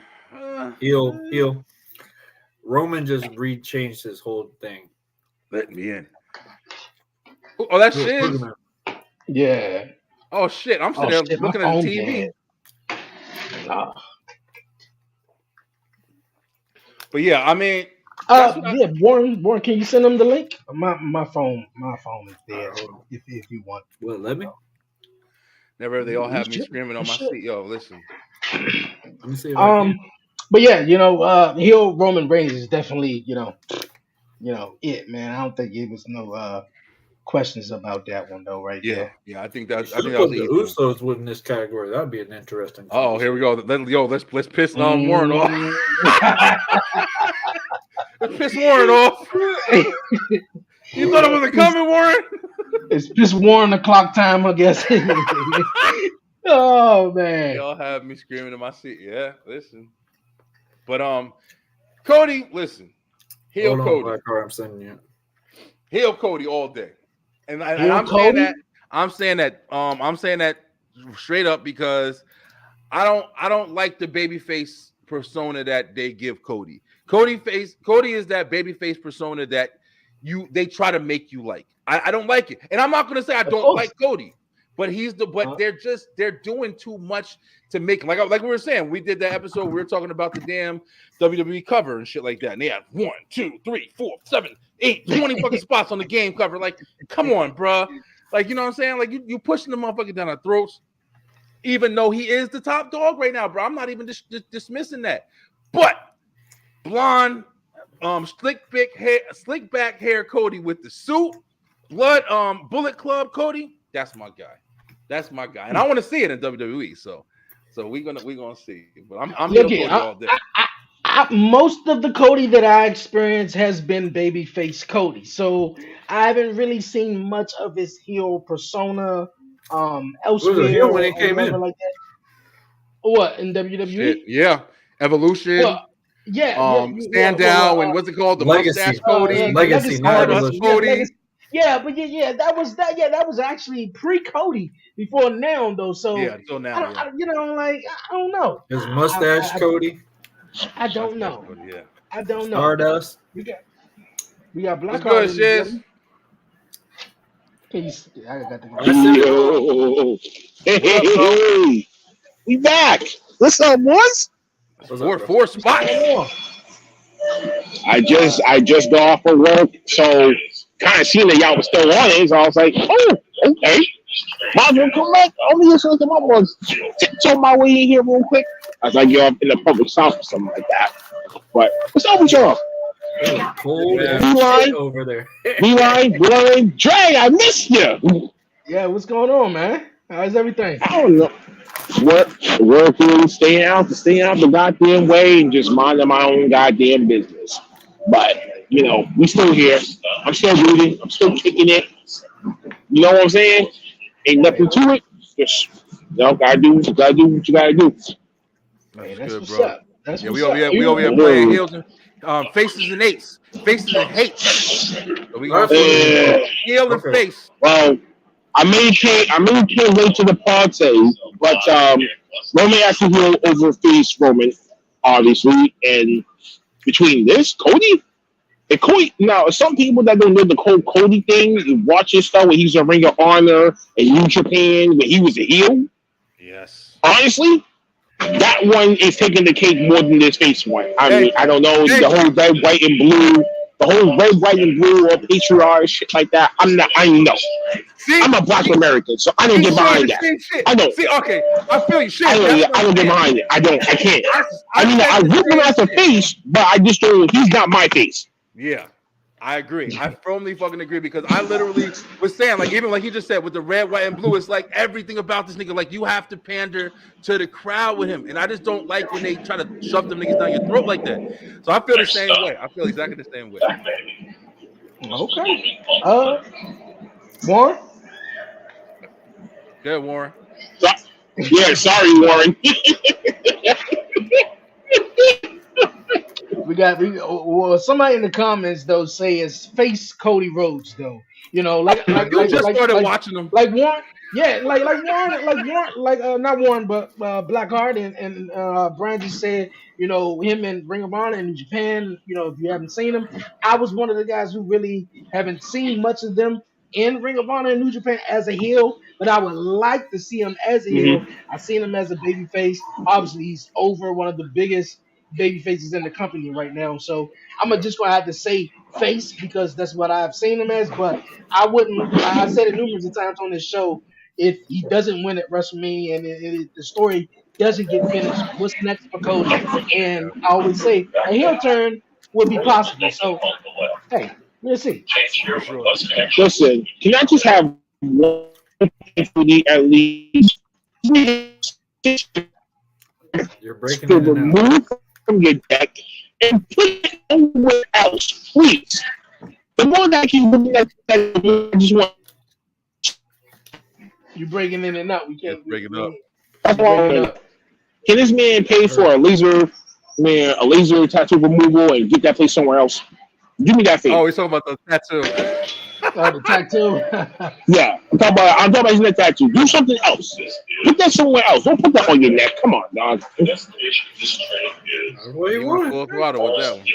heel. Roman just changed his whole thing. Let me in. Oh, that's shit. Yeah. Oh shit! I'm sitting there looking at the TV. Nah. But yeah, I mean, Warren, can you send him the link? My phone is there. If you want. Well, let me. Never they all have me screaming on my seat. Yo, listen. Let me see. But yeah, heel Roman Reigns is definitely, it, man. I don't think it was no questions about that one though, right Yeah, there. yeah. You I should think that was put the the easy one. Usos within this category. That'd be an interesting Oh, here conversation. we go. Let's piss Warren off. Mm. Let's piss Warren off. You thought it wasn't it's, coming, Warren? it's just Warren the clock time, I guess. Oh man. Y'all have me screaming in my seat. Yeah, listen. But Cody, listen. Heel Hold on, Cody. Black Card, I'm sending you. Heel Cody all day. And Heel I'm Cody? saying that straight up because I don't like the babyface persona that they give Cody. Cody is that babyface persona that they try to make you like. I don't like it. And I'm not gonna say I don't like Cody, but they're doing too much to make like we were saying. We did that episode, we were talking about the damn WWE cover and shit like that. And they had 1, 2, 3, 4, 7, 8, 20 fucking spots on the game cover. Like, come on, bro. Like, you know what I'm saying? Like you pushing the motherfucker down our throats. Even though he is the top dog right now, bro. I'm not even dismissing that. But blonde, slick back hair Cody with the suit, Bullet Club Cody, that's my guy. That's my guy. And I want to see it in WWE. So we're gonna see. But I'm Look Cody here, all day. most of the Cody that I experienced has been babyface Cody. So I haven't really seen much of his heel persona elsewhere heel when he or came whatever in. like that. What in WWE? Shit, yeah. Evolution. Well, Stand down and what's it called? The Legacy. mustache Cody. Legacy, not Stardust Evolution. Cody. Yeah, that was actually pre-Cody before now though. So Yeah, until now. I don't know. His mustache, Cody. I don't know. Cody, yeah. I don't know. Stardust. We got Black What's good, Shiz? I got the Yo. Hey. We back. What's up, boys? Four spots. I just got off of work, so kind of seen that y'all was still on it, so I was like, oh, okay. Might as well come back. Only just look at my ones. Tiptoe my way in here real quick. I was like, you're up in the public south or something like that. But what's up with y'all? Cold Beeline over there. Beeline, Dre, I missed you. Yeah, what's going on, man? How's everything? I don't know. Working, staying out the goddamn way and just minding my own goddamn business. But, we still here. I'm still rooting. I'm still kicking it. You know what I'm saying? Ain't nothing to it. Just, gotta do what you gotta do. Hey, that's good, what's bro. up. That's Yeah, what's we over up. here playing heels and faces and eights. Faces and hates. So we got heel and face. Well, I may can't wait to the party, but Roman actually will overface Roman, obviously, and between this, Cody. And Cody, now some people that don't know the whole Cody thing, you watch his stuff when he's a Ring of Honor in New Japan when he was a heel. Yes. Honestly, that one is taking the cake more than this face one. I mean, I don't know the whole red, white, and blue, or patriarch shit like that. I know. I'm a Black American, so I don't get behind that. I don't. See, okay, I feel you. Shit, I don't get behind it. I can't. I rip him as a face, but I just don't. He's not my face. Yeah, I agree. I firmly fucking agree because I literally was saying, like, even like he just said with the red, white, and blue, it's like everything about this nigga, like you have to pander to the crowd with him. And I just don't like when they try to shove them niggas down your throat like that. So I feel the same way. I feel exactly the same way. Okay. Warren? Good, Warren. Yeah, sorry, Warren. We got somebody in the comments though say it's face Cody Rhodes though. Like started watching them. Like Warren, yeah, like Warren, not Warren, but Blackheart and Brandon said, him and Ring of Honor in Japan. If you haven't seen them, I was one of the guys who really haven't seen much of them in Ring of Honor in New Japan as a heel, but I would like to see him as a heel. I've seen him as a babyface. Obviously, he's over one of the biggest baby faces in the company right now. So just gonna have to say face because that's what I've seen him as. But I wouldn't. I said it numerous of times on this show. If he doesn't win at WrestleMania and the story doesn't get finished, what's next for Cody? And I always say a heel turn would be possible. So hey, let's see. For sure. Listen, can I just have one Cody at least You're breaking to in and out. remove from your deck and put it somewhere else, please? The more that I keep looking at that, I just want. You breaking in and out. We It's can't. breaking up. That's You breaking why. up. Can this man pay for a laser tattoo removal and get that place somewhere else? Do me that Oh, favor. he's talking about the tattoo. The tattoo. Yeah, I'm talking about his neck tattoo. Do something else. Put that somewhere else. Don't put that on your neck. Come on, dog. What do He you went want? full throttle with that one.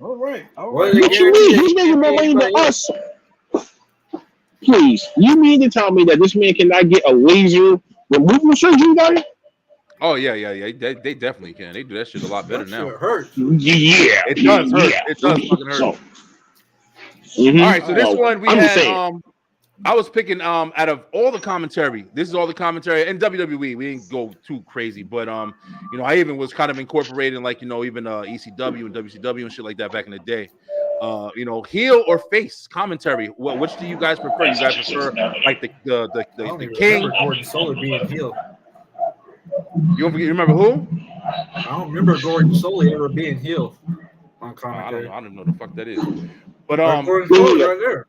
All right. All What right. they What you guarantee mean? that He's you making can't more pay money than anybody us. Please, you mean to tell me that this man cannot get a laser removal surgery done? Oh yeah. They definitely can. They do that shit a lot better That now. shit hurts. Yeah, It does hurt. yeah. It does fucking hurt. So, All right, so this so, one we I'm just had saying. I was picking out of all the commentary. This is all the commentary and WWE. We didn't go too crazy, but I even was kind of incorporating like even ECW and WCW and shit like that back in the day. Heel or face commentary. Which do you guys prefer? You guys prefer like I don't the even King? remember Gordon Solie being heel. You remember who? I don't remember Gordon Solie ever being heel on I commentary. don't know the fuck that is. But Gordon Solie right there.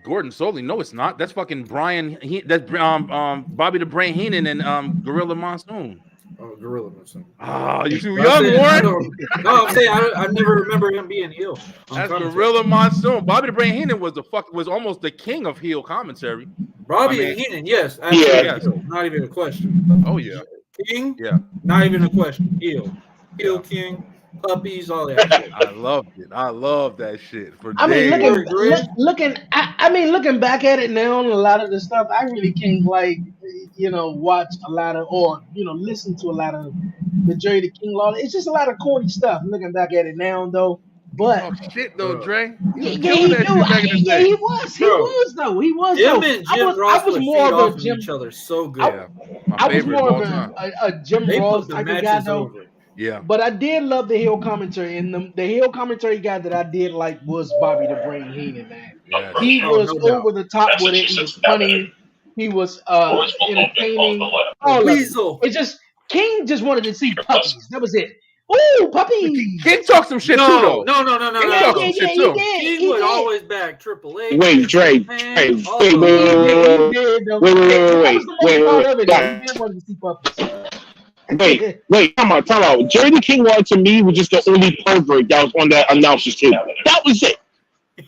Gordon Solie, no, it's not. That's fucking Brian. That's Bobby the Brain Heenan and Gorilla Monsoon. Oh, Gorilla Monsoon. Ah, you too But young, I Warren. I'm saying I never remember him being heel. That's Gorilla Monsoon. Bobby the Brain Heenan was almost the king of heel commentary. Robbie I mean, Heenan, yes, absolutely. yes. Heel. Not even a question. Oh yeah, King, yeah. not even a question. Heel Yeah. King, puppies, all that shit. I loved it. I love that shit for I mean, days. looking back at it now, and a lot of the stuff, I really can't watch a lot of or listen to a lot of the Jerry the King Law. It's just a lot of corny stuff. Looking back at it now, though, but Oh shit, though, Bro. Dre. yeah, You yeah, was killing he that do. shit back in the Yeah, day. he was. He was Him though. and Jim Ross I was would more feed of off a of Jim. each other so good. Yeah, my I was favorite more of all of time. a Jim They Ross put the type of guy matches though. over. Yeah, But I did love the heel commentary, and the heel commentary guy that I did like was Bobby the Brain Heenan, man. yes. He Oh, was no doubt. over the top with it. He was funny. He was entertaining. All of it. Weasel. It's just King just wanted to see puppies. That was it. Ooh, puppies! King talked some shit too, No, though. no. King Yeah, talked yeah, some yeah, shit he too. did. He He would did. always back Triple H. Wait, Dre, Man, all wait, of them. He did, though. wait, That was the main part of it, though. He guys, did want to see puppies. time out. Jerry the King Law to me was just the only pervert that was on that announcer's table. That was it.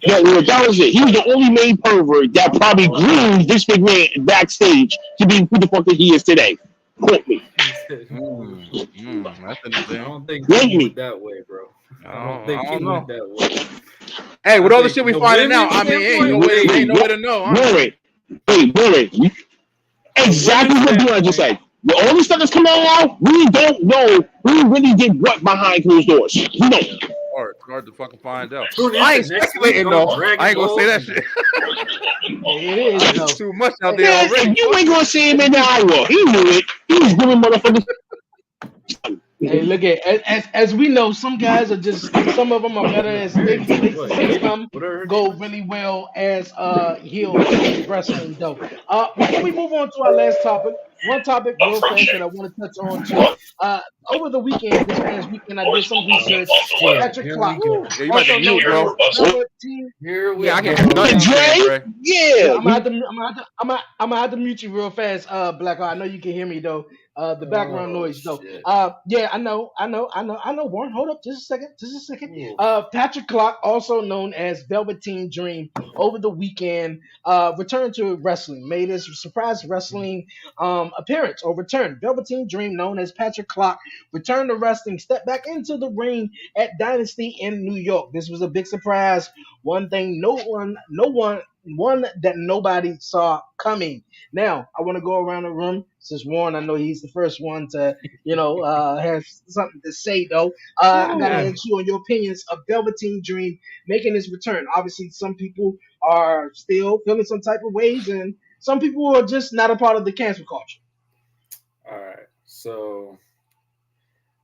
That was it. He was the only main pervert that probably groomed this big man backstage to be who the fuck that he is today. Quote me. That's I interesting. don't think Blame King me. went that way, bro. I don't think I don't King know. went that way. Hey, with I all the think shit we the finding out, women's I mean, standpoint, ain't no way to know. Huh? Warren. Exactly women's what Dion standpoint, just said. With all the stuff that's coming out now, we don't know who really did what behind closed doors. We don't. Hard to fucking find out. Tune in I ain't to next speculating week on though. Dragon I ain't gonna say that Ball. shit. It is, though. It's too much out there Man, already. if you ain't gonna see him in the hour, he knew it. He was giving motherfuckers. Hey, look at as we know, some guys are just some of them are better as baby faces, and some Whatever her go name is. really well as heels in wrestling. Though, before we move on to our last topic, one topic real fast that I want to touch on too. Over the weekend, this past weekend, I did some research. Shit, Patrick here Clark, we go. Yeah, you might also be mute, known bro. as Velveteen. Here we Yeah, I go. can't do nothing. Dre? Yeah. I'm gonna have to mute you real fast, Black. I know you can hear me though. The background Oh, noise though. shit. Yeah, I know. Warren, hold up, just a second. Ooh. Patrick Clark, also known as Velveteen Dream, over the weekend, returned to wrestling, made his surprise wrestling appearance or return. Velveteen Dream, known as Patrick Clark, returned to wrestling, stepped back into the ring at Dynasty in New York. This was a big surprise. One thing one that nobody saw coming. Now, I want to go around the room since Warren, I know he's the first one to, have something to say though. I gotta Yeah. ask you on your opinions of Velveteen Dream making his return. Obviously, some people are still feeling some type of ways, and some people are just not a part of the cancel culture. All right. So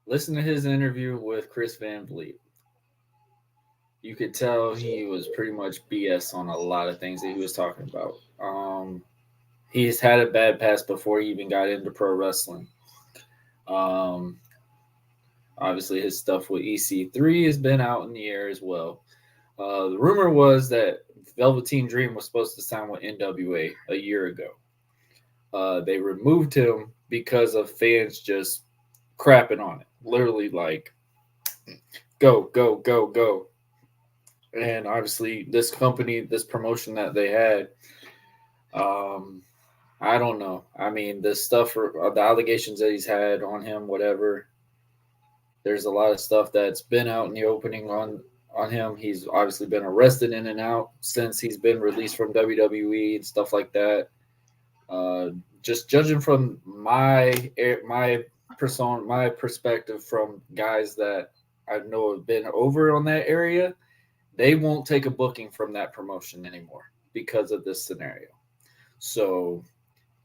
listen to his interview with Chris Van Vliet. You could tell he was pretty much BS on a lot of things that he was talking about. He's had a bad past before he even got into pro wrestling. Um, Obviously, his stuff with EC3 has been out in the air as well. The rumor was that Velveteen Dream was supposed to sign with NWA a year ago. They removed him because of fans just crapping on it. Literally, like, go, go, go, go. And obviously, this company, this promotion that they had, I don't know. I mean, the stuff, the allegations that he's had on him, whatever. There's a lot of stuff that's been out in the opening on him. He's obviously been arrested in and out since he's been released from WWE and stuff like that. Just judging from my perspective from guys that I know have been over on that area, they won't take a booking from that promotion anymore because of this scenario. So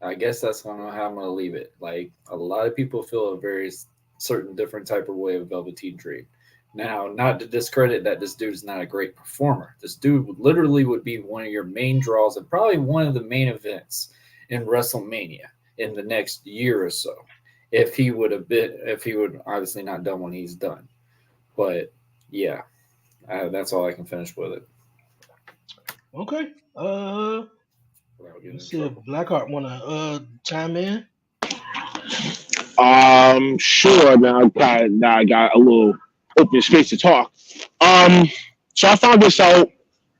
I guess that's how I'm going to leave it. Like, a lot of people feel a very certain different type of way of Velveteen Dream. Now, not to discredit that this dude is not a great performer. This dude literally would be one of your main draws and probably one of the main events in WrestleMania in the next year or so. If he would obviously not done what he's done. But yeah, that's all I can finish with it. Okay. Without getting Let's in see if trouble. Blackheart wanna chime in. Sure. Now I got a little open space to talk. So I found this out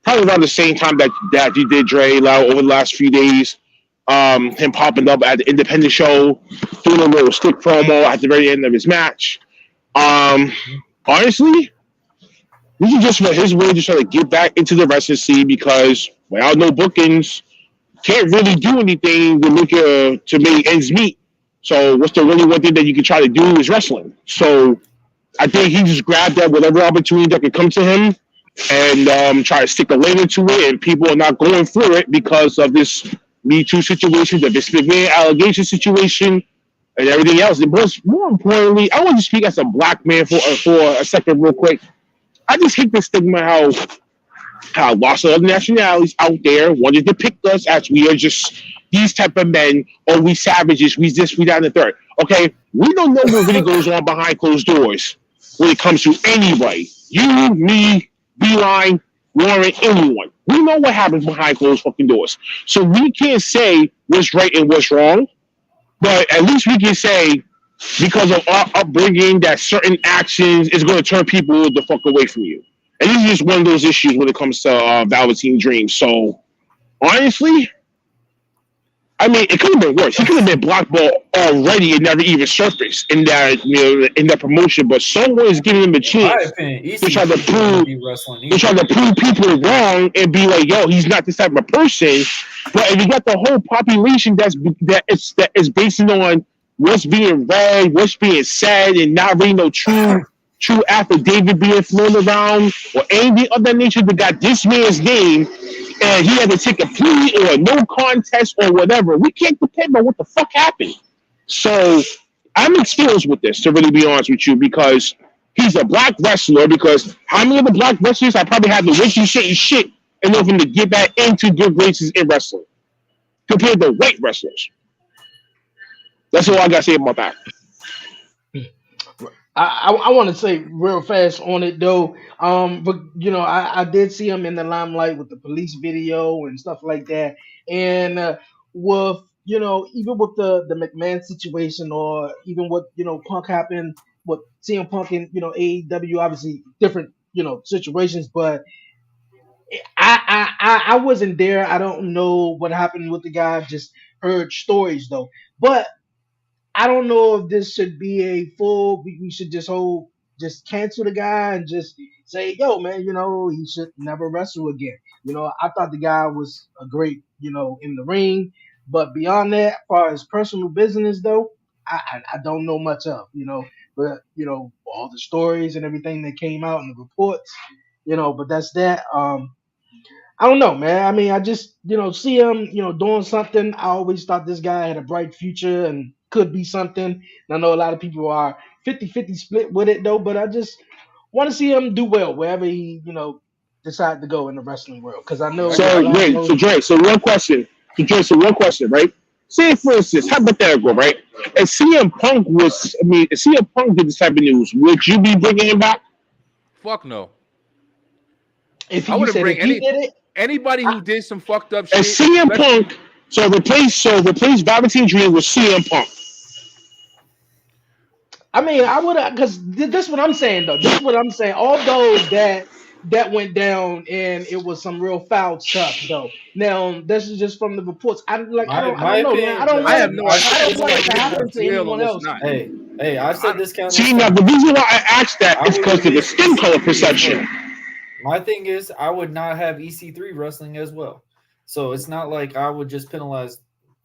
probably around the same time that you did, Dre, over the last few days. Him popping up at the independent show, doing a little stick promo at the very end of his match. Um, Honestly, this is just for his way to try to get back into the wrestling scene because without no bookings, can't really do anything to make ends meet. So what's the really one thing that you can try to do is wrestling. So I think he just grabbed that whatever opportunity that could come to him and try to stick a lane into it, and people are not going for it because of this Me Too situation, the Vince McMahon allegation situation, and everything else. And more importantly, I want to speak as a black man for a second, real quick. I just hate this stigma how lots of other nationalities out there want to depict us as we are just these type of men, or we savages, we this, we that, and the third. Okay, we don't know what really goes on behind closed doors when it comes to anybody. You, me, Beeline, Warren, anyone. We know what happens behind closed fucking doors. So we can't say what's right and what's wrong, but at least we can say because of our upbringing that certain actions is going to turn people the fuck away from you. And this is just one of those issues when it comes to Velveteen Dream. So honestly, I mean, it could have been worse. He could have been blackballed already and never even surfaced in that promotion. But someone is giving him a In my chance opinion, to try to EC3 prove would be wrestling to try either. to prove people wrong and be like, yo, he's not this type of person. But if you got the whole population that is based on what's being read, what's being said, and not really no true affidavit being flown around or anything of that nature that got this man's name and he had to take a plea or a no contest or whatever. We can't depend on what the fuck happened. So I'm experienced with this, to really be honest with you, because he's a black wrestler. Because how many of the black wrestlers I probably had to wait and shit in order to get back into good graces in wrestling compared to white wrestlers? That's all I got to say about that. I want to say real fast on it though. But I did see him in the limelight with the police video and stuff like that. And with even with the McMahon situation, or even what Punk happened, what CM Punk in AEW, obviously different situations. But I wasn't there. I don't know what happened with the guy. I've just heard stories though. But I don't know if this should be a full. We should just cancel the guy and just say, yo, man, he should never wrestle again. I thought the guy was a great, in the ring, but beyond that, as far as personal business though, I don't know much of, but all the stories and everything that came out in the reports, but that's that. I don't know, man. I mean, I just see him, doing something. I always thought this guy had a bright future, and could be something. And I know a lot of people are 50-50 split with it though, but I just want to see him do well wherever he, decide to go in the wrestling world. Because I Yeah, I know get, a I So lot get of you. wait, those. so Dre, so one question, right? Say for instance, hypothetical, right? If CM Punk was, I mean, if CM Punk did this type of news, would you be bringing him back? Fuck no. If I you wouldn't said bring if he did it, anybody I, who did some fucked up And shit, CM especially. Punk, replace Velveteen Dream with CM Punk. I mean, I would have because this is what I'm saying though. This is what I'm saying. Although that went down and it was some real foul stuff though. Now this is just from the reports. I My don't know, man. I opinion, don't I want have it. no I've idea. I said don't this want it to What's happen countless. to real and anyone what's else. not. I've said this countless See, now times. the reason why I asked that I is would because of the release skin color EC3 as perception. well. My thing is, I would not have EC3 wrestling as well. So it's not like I would just penalize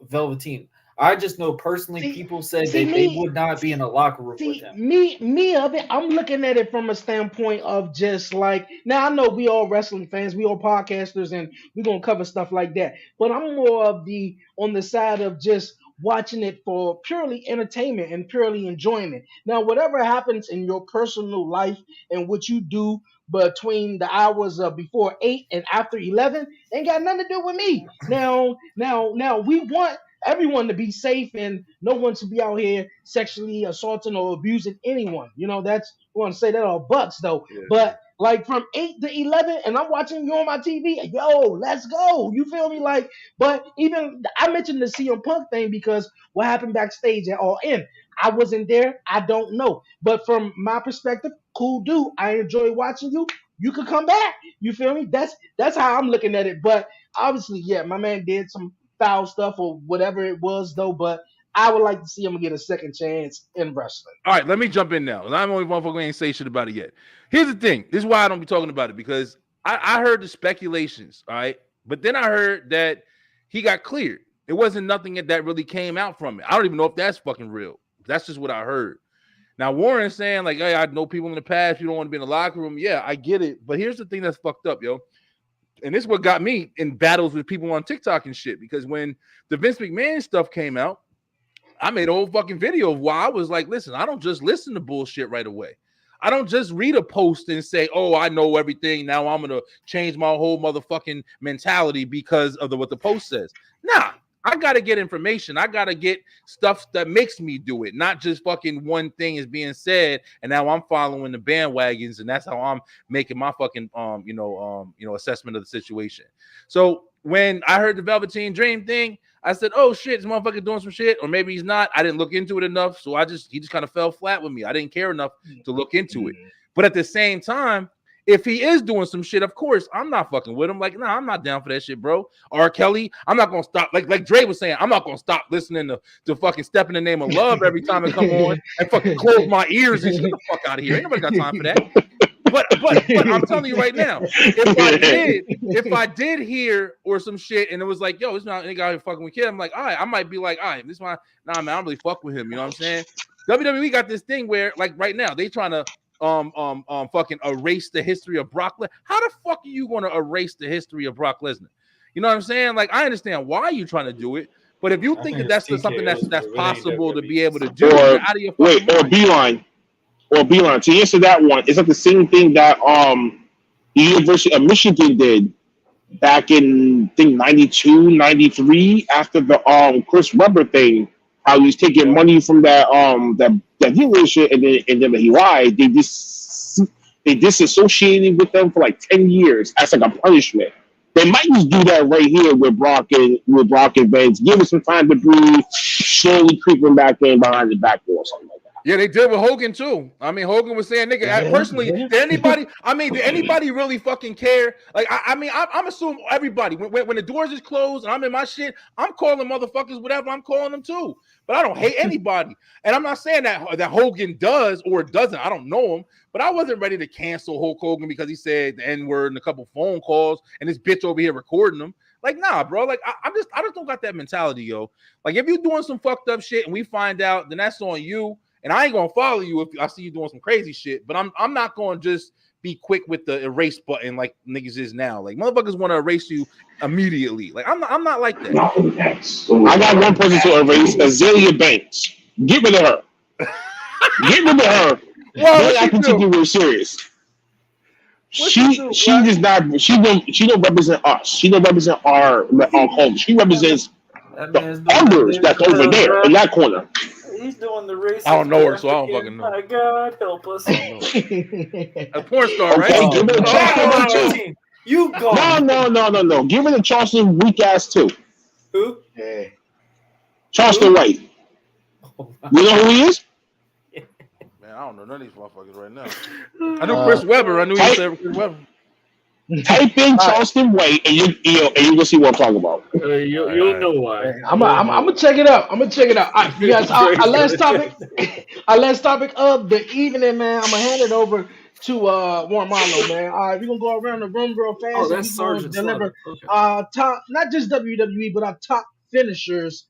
Velveteen. I just know personally See, people said see that they me. would not be in a locker room with See, him. me of it, I'm looking at it from a standpoint of just like now I know we all wrestling fans, we all podcasters, and we're gonna cover stuff like that. But I'm more of the on the side of just watching it for purely entertainment and purely enjoyment. Now, whatever happens in your personal life and what you do between the hours of before 8 and after 11 ain't got nothing to do with me. Now we want everyone to be safe and no one to be out here sexually assaulting or abusing anyone. That's we want to say that all bucks though. Yeah, yeah. But like from 8 to 11, and I'm watching you on my TV, yo, let's go. You feel me? Like, but even I mentioned the CM Punk thing because what happened backstage at All In. I wasn't there. I don't know. But from my perspective, cool dude. I enjoy watching you. You could come back. You feel me? That's how I'm looking at it. But obviously, yeah, my man did some foul stuff or whatever it was though, but I would like to see him get a second chance in wrestling. All right, let me jump in now. I'm only one who ain't say shit about it yet. Here's the thing. This is why I don't be talking about it because I heard the speculations, all right? But then I heard that he got cleared. It wasn't nothing that really came out from it. I don't even know if that's fucking real. That's just what I heard. Now, Warren's saying, like, hey, I know people in the past, you don't want to be in the locker room. Yeah, I get it. But here's the thing that's fucked up, yo. And this is what got me in battles with people on TikTok and shit. Because when the Vince McMahon stuff came out, I made a whole fucking video of why I was like, listen, I don't just listen to bullshit right away. I don't just read a post and say, oh, I know everything. Now I'm going to change my whole motherfucking mentality because of what the post says. Nah, I got to get information. I got to get stuff that makes me do it. Not just fucking one thing is being said. And now I'm following the bandwagons. And that's how I'm making my fucking, assessment of the situation. So when I heard the Velveteen Dream thing, I said, oh shit, this motherfucker doing some shit, or maybe he's not. I didn't look into it enough, so he just kind of fell flat with me. I didn't care enough to look into it. But at the same time, if he is doing some shit, of course, I'm not fucking with him. Like, nah, I'm not down for that shit, bro. R. Kelly, I'm not gonna stop. Like Dre was saying, I'm not gonna stop listening to fucking Step in the Name of Love every time it come on and fucking close my ears and get the fuck out of here. Ain't nobody got time for that. But I'm telling you right now, if I did hear or some shit and it was like, yo, it's not a nigga out here fucking with kid, I'm like, all right, I might be like, all right, this one, nah, man, I don't really fuck with him. You know what I'm saying? WWE got this thing where, like, right now, they trying to fucking erase the history of Brock Lesnar. How the fuck are you gonna erase the history of Brock Lesnar? You know what I'm saying? Like, I understand why you're trying to do it, but if you think that that's something that's possible to be able to do, Or you're out of your fucking wait, or mind. Beeline. To answer that one, is that the same thing that the University of Michigan did back in I think 92, 93 after the Chris Webber thing? How he was taking money from that dealership and then he lied. They disassociated with them for like 10 years as like a punishment. They might just do that right here with Brock and Vince. Give us some time to breathe, slowly creeping back in behind the back door or something like that. Yeah, they did with Hogan too. I mean, Hogan was saying, nigga, personally, did anybody really fucking care? Like, I'm assuming everybody, when the doors is closed and I'm in my shit, I'm calling motherfuckers whatever I'm calling them too. But I don't hate anybody. And I'm not saying that Hogan does or doesn't. I don't know him. But I wasn't ready to cancel Hulk Hogan because he said the N-word in a couple phone calls and this bitch over here recording them. Like, nah, bro. Like, I just don't got that mentality, yo. Like, if you're doing some fucked up shit and we find out, then that's on you. And I ain't gonna follow you if I see you doing some crazy shit, but I'm not gonna just be quick with the erase button like niggas is now. Like motherfuckers want to erase you immediately. Like I'm not like that. I got one person to erase, Azalea Banks. Get rid of her. Get rid of her. Well, Then I can take you real serious. She does not. She don't represent us. She don't represent our home. She represents the others that's over there in that corner. He's doing the race. I don't know her, so I don't fucking know. My God, help us! A porn star, right? Okay, give it a Charleston too. You go. No. Give it a Charleston weak ass too. Who? Yeah. Charleston White. Oh, You know who he is? Man, I don't know none of these motherfuckers right now. I knew Chris Webber. I knew you said Chris Webber. Type in Charleston White and you gonna see what I'm talking about. You'll know why. I'm gonna check it out. All right, you guys, our last topic of the evening, man. I'm gonna hand it over to Warren Marlowe, man. All right, we're gonna go around the room real fast. Oh, and that's we gonna Sergeant deliver Slaughter. top, not just WWE, but our top finishers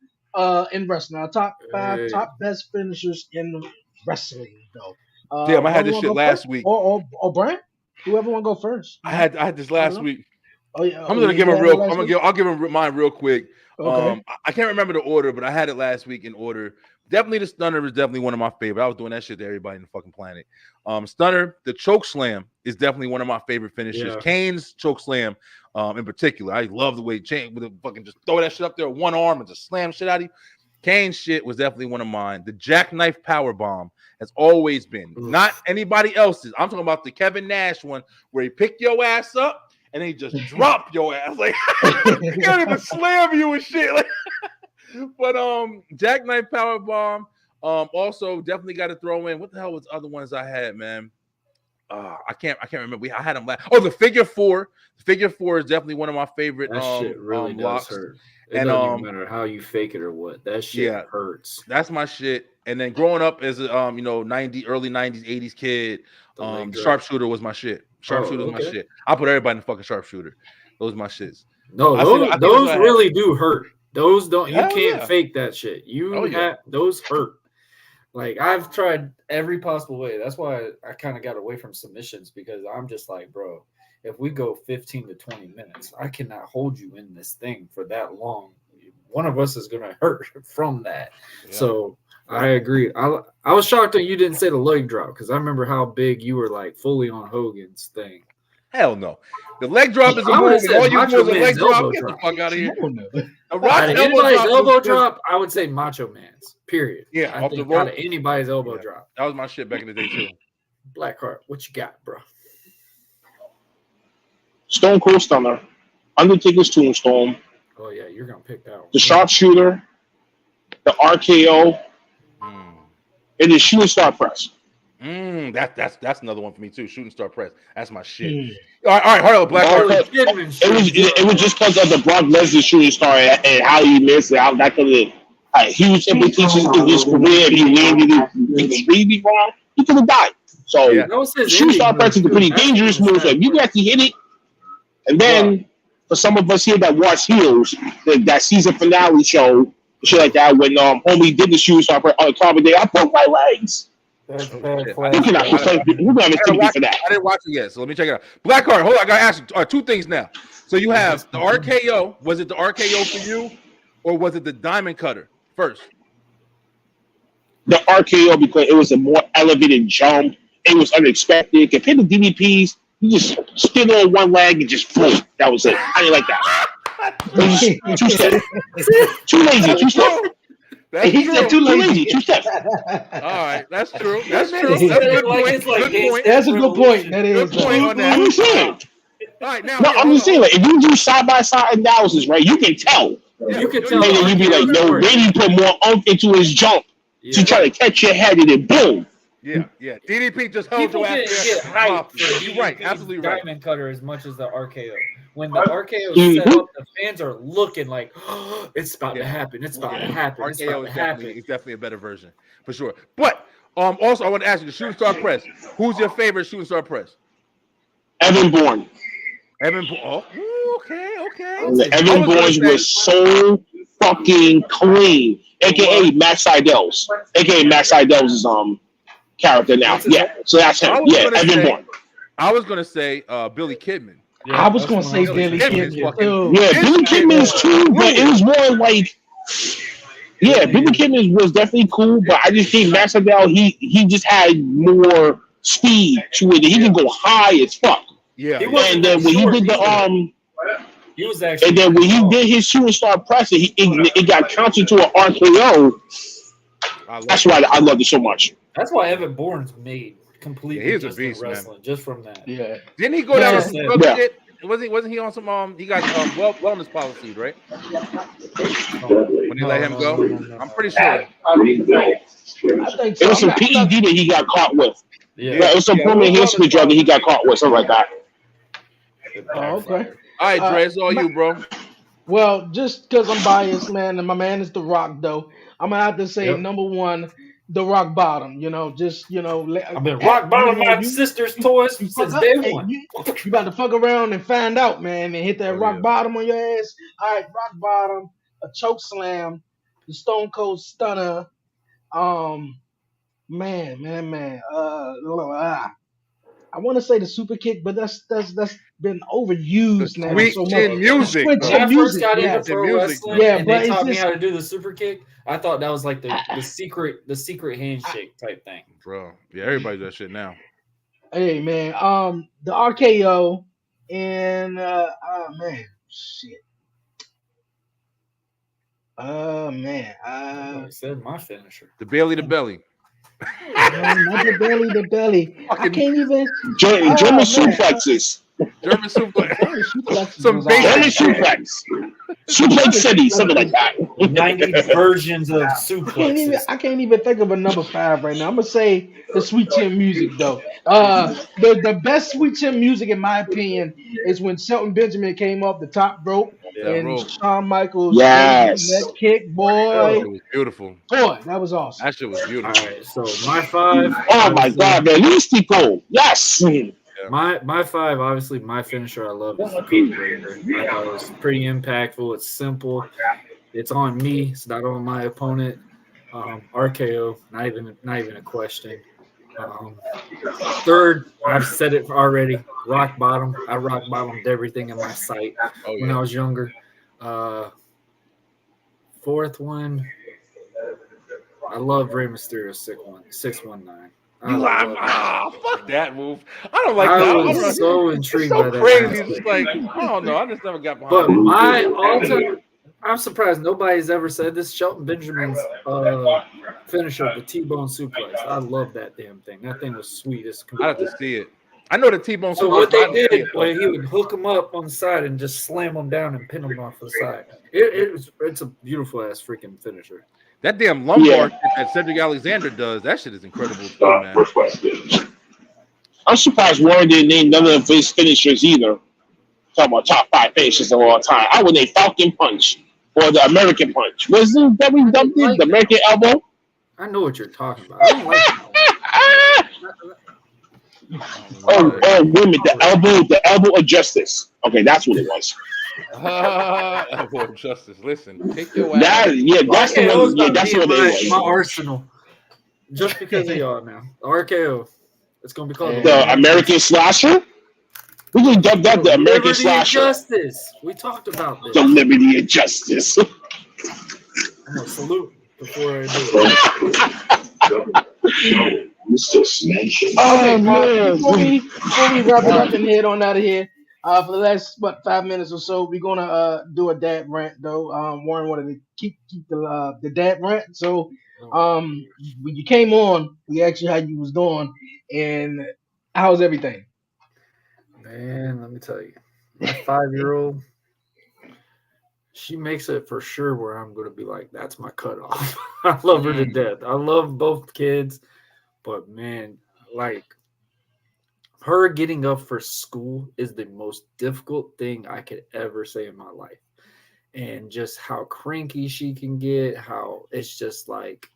in wrestling. Our top 5 top best finishers in wrestling, though. Damn, I had this shit last week. Or Brent, whoever want to go first. I had this last week. Oh yeah, I'm gonna give him real. I'll give him mine real quick. Okay. I can't remember the order, but I had it last week in order. Definitely the Stunner is definitely one of my favorite. I was doing that shit to everybody in the fucking planet. Stunner, the choke slam is definitely one of my favorite finishes. Yeah. Kane's choke slam, in particular, I love the way Kane would fucking just throw that shit up there with one arm and just slam shit out of you. Kane's shit was definitely one of mine. The jackknife power bomb has always been, not anybody else's. I'm talking about the Kevin Nash one where he picked your ass up and then he just dropped your ass. Like he can't even slam you and shit. Like, but jackknife power bomb. Also definitely got to throw in. What the hell was the other ones I had, man? I can't remember. I had them last. Oh, the figure four. The figure four is definitely one of my favorite. That shit really does locks. hurt. It doesn't even matter how you fake it or what. That shit hurts. That's my shit. And then growing up as a early 90s, 80s kid, sharpshooter was my shit. Sharpshooter was my shit. I put everybody in the fucking sharpshooter. Those are my shits. No, those really do hurt. Those don't. You can't fake that shit. Those hurt. Like I've tried every possible way. That's why I kind of got away from submissions because I'm just like, bro, if we go 15 to 20 minutes, I cannot hold you in this thing for that long. One of us is gonna hurt from that. Yeah. So I agree. I was shocked that you didn't say the leg drop because I remember how big you were like fully on Hogan's thing. Hell no. The leg drop is a move. All you do is a leg drop. Get the fuck out of here. Anybody's elbow drop, I would say Macho Man's. Period. Yeah, I think out of anybody's elbow drop. That was my shit back in the day too. Blackheart, what you got, bro? Stone Cold Stunner, Undertaker's Tombstone. Oh yeah, you're gonna pick that one. The Sharpshooter, the RKO, and the Shooting Star Press. That's another one for me too. Shooting Star Press. That's my shit. All right, hold on, Blackheart. It was just because of the Brock Lesnar Shooting Star and how he missed it. How that could have huge implications in his career. If he landed it extremely wrong, he could have died. So Shooting Star Press is a pretty dangerous move. So if you actually hit it, and then for some of us here that watch Heels, that season finale show, shit like that, when homie did the Shooting Star Press on the top of the day, I broke my legs. I didn't watch it yet, so let me check it out. Blackheart, hold on, I gotta ask you two things now. So you have the RKO. Was it the RKO for you, or was it the Diamond Cutter first? The RKO, because it was a more elevated jump. It was unexpected. Compared to DDPs, you just stood on one leg and just float. That was it. I didn't like that. It was too stiff. Too lazy. Too stiff. He said too lazy. Too stiff. All right, that's true. That's true. That's a good point. Good point. That's a good point. That is. Good point on that. I'm just saying. All right, now. No, I'm just saying, like, if you do side-by-side analysis, right, you can tell. You can tell. And then you'd be like, no, really put more oomph into his jump to try to catch your head, and then boom. Yeah. DDP just held People your ass. get hyped for You're right. Absolutely right. Diamond Cutter as much as the RKO. When the RKO is set up, the fans are looking like, oh, it's about to happen. It's about to happen. RKO is definitely a better version for sure. But also, I want to ask you the Shooting Star Press. Who's your favorite Shooting Star Press? Evan Bourne. Oh, okay. Evan Bourne's was so fucking clean. AKA Max Seidel's. AKA Max Seidel's character now. Yeah, so that's him. Yeah, Evan Bourne. I was gonna say Billy Kidman. I was that's gonna when say was Billy thinking. Kidman's Kidman fucking- too. Yeah, This Billy shit Kidman's was too, but it was more like. Yeah, Billy Billy Kidman was definitely cool, but I just think Max Adele, he just had more speed to it. He can go high as fuck. Yeah, He yeah. wasn't And then that when he short did the either. He was actually. and then when pretty he tall. did his shooting star press, it got counted to an RKO. I love That's it. why I loved it so much. That's why Evan Bourne's made completely Yeah, he was a just beast, in man. wrestling, just from that. Yeah. Didn't he go down Man. on some drug Yeah. shit? Wasn't he on some he got wellness policy, right? When they let him go? No. I'm pretty sure. I think It so. was some I'm PED not- that he got caught with. Yeah. It was some Yeah, permanent well, enhancement drug that he got caught with, something like that. Oh, okay. All right, Dre, it's all you, bro. Well, just because I'm biased, man, and my man is The Rock, though, I'm gonna have to say Yep. number one, The Rock Bottom. I've been rock bottom my you- sister's toys you since fuck day up, hey, one. you about to fuck around and find out, man, and hit that Oh, rock yeah. bottom on your ass. All right, rock bottom, a choke slam, the Stone Cold Stunner. Man. I want to say the super kick, but that's been overused The now sweet so much. chin music. Sweet When chin I first music, got yeah. into pro music, wrestling, yeah, and but they it's taught me just- how to do the super kick, I thought that was like the secret handshake type thing. Bro. Yeah, everybody does that shit now. Hey man, the RKO and shit. Man, I said my finisher. The Bailey to belly. not the belly. I Fucking can't even. German man. suplexes. German suplex. German suplexes Some was basic German alright. suplex. Suplex City, something like that. 90s versions of suplexes. I can't even think of a number 5 right now. I'm gonna say the Sweet Chin music though. The best Sweet Chin music in my opinion is when Shelton Benjamin came off the top rope That and rope. Shawn Michaels Yes. that kick, boy, It was beautiful. that was awesome. That shit was All beautiful. right, so my 5. Oh my god, man. Mystico. Yes. My 5, obviously, my finisher I love is the Code Breaker. I thought it was pretty impactful. It's simple. It's on me. It's not on my opponent. RKO, not even a question. Third, I've said it already. Rock bottom. I rock bottomed everything in my sight Oh, when I yeah. was younger. Fourth one, I love Rey Mysterio's 619. You lie. Fuck that move. I don't like I that. was I don't- so it's intrigued so by that. crazy. aspect. It's like, I don't know. I just never got behind But it. my all-time, I'm surprised nobody's ever said this. Shelton Benjamin's finisher, the T-bone suplex. I love that damn thing. That thing was sweet. I have to see it. I know the T-bone. So what they I didn't see did it, though. was he would hook him up on the side and just slam him down and pin him off the side. It's a beautiful ass freaking finisher. That damn lumbar Yeah. shit that Cedric Alexander does, that shit is incredible too, man. I'm surprised Warren didn't name none of his finishers either. Talking about top 5 finishers of all time. I would name Falcon Punch or the American Punch. Was it that we dubbed it? The American Elbow? I know what you're talking about. I don't like Oh, wait a minute. The elbow of justice. Okay, that's what it was. Elbow of justice. Listen, take your ass. That's the RKO one. is Yeah, gonna that's be what in it was. my arsenal. Just because of y'all now. RKO. It's gonna be called The American Slasher? We can dub that the American Liberty and Slasher. Justice. We talked about this. The Liberty and Justice. I'm gonna salute before I do it. Oh, Before man. we wrap it up and head on out of here, for the last 5 minutes or so, we're gonna do a dad rant though. Warren wanted to keep the dad rant. So when you came on, we asked you how you was doing and how's everything? Man, let me tell you, my 5-year-old, she makes it for sure where I'm going to be like, that's my cutoff. I love her to death. I love both kids, but man, like her getting up for school is the most difficult thing I could ever say in my life. And just how cranky she can get, how it's just like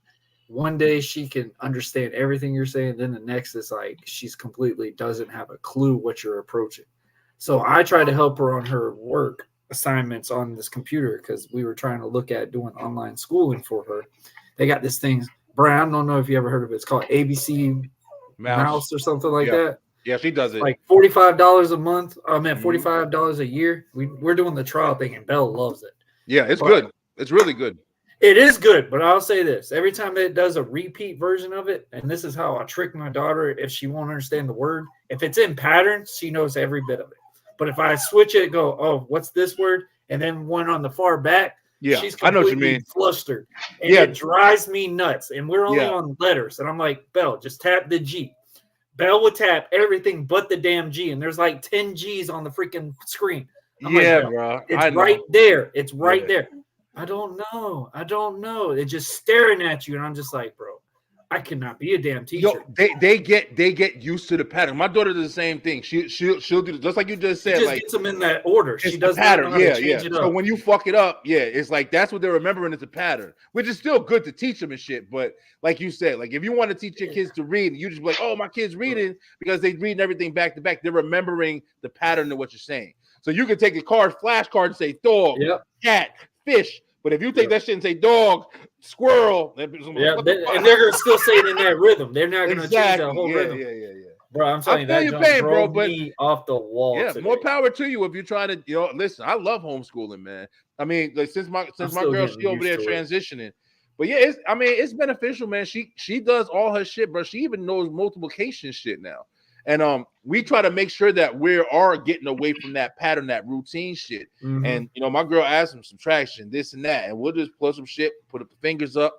one day she can understand everything you're saying, then the next is like she's completely doesn't have a clue what you're approaching. So I try to help her on her work assignments on this computer because we were trying to look at doing online schooling for her. They got this thing, Brian, I don't know if you ever heard of it. It's called ABC Mouse or something like that. Yeah, she does it. Like $45 a month. I mean, $45 a year. We're doing the trial thing, and Belle loves it. Yeah, it's good. It's really good. It is good, but I'll say this: every time it does a repeat version of it, and this is how I trick my daughter if she won't understand the word. If it's in patterns, she knows every bit of it. But if I switch it, go, oh, what's this word? And then one on the far back, she's I know what you completely mean. flustered. And it drives me nuts. And we're only on letters. And I'm like, Belle, just tap the G. Belle would tap everything but the damn G. And there's like 10 G's on the freaking screen. I'm like, bro. It's right there. It's right there. I don't know. It's just staring at you. And I'm just like, bro, I cannot be a damn teacher. They get used to the pattern. My daughter does the same thing. She'll do just like you just said. She just like gets them in that order. She does pattern. Yeah. So when you fuck it up, it's like that's what they're remembering is a pattern, which is still good to teach them and shit. But like you said, like if you want to teach your kids to read, you just be like, oh, my kid's reading because they're reading everything back to back. They're remembering the pattern of what you're saying. So you can take a flashcard and say dog, cat, fish. But if you take that shit and say dog, squirrel, and they're gonna still say it in that rhythm. They're not gonna change that whole rhythm. Yeah. Bro, I'm telling you, that drove me off the wall. Yeah, more power to you if you're trying to, listen, I love homeschooling, man. I mean, like since my girl, she over there transitioning. But yeah, it's beneficial, man. She does all her shit, bro. She even knows multiplication shit now. And we try to make sure that we are getting away from that pattern, that routine shit. Mm-hmm. And my girl asked some subtraction, this and that, and we'll just plug some shit, put up the fingers up.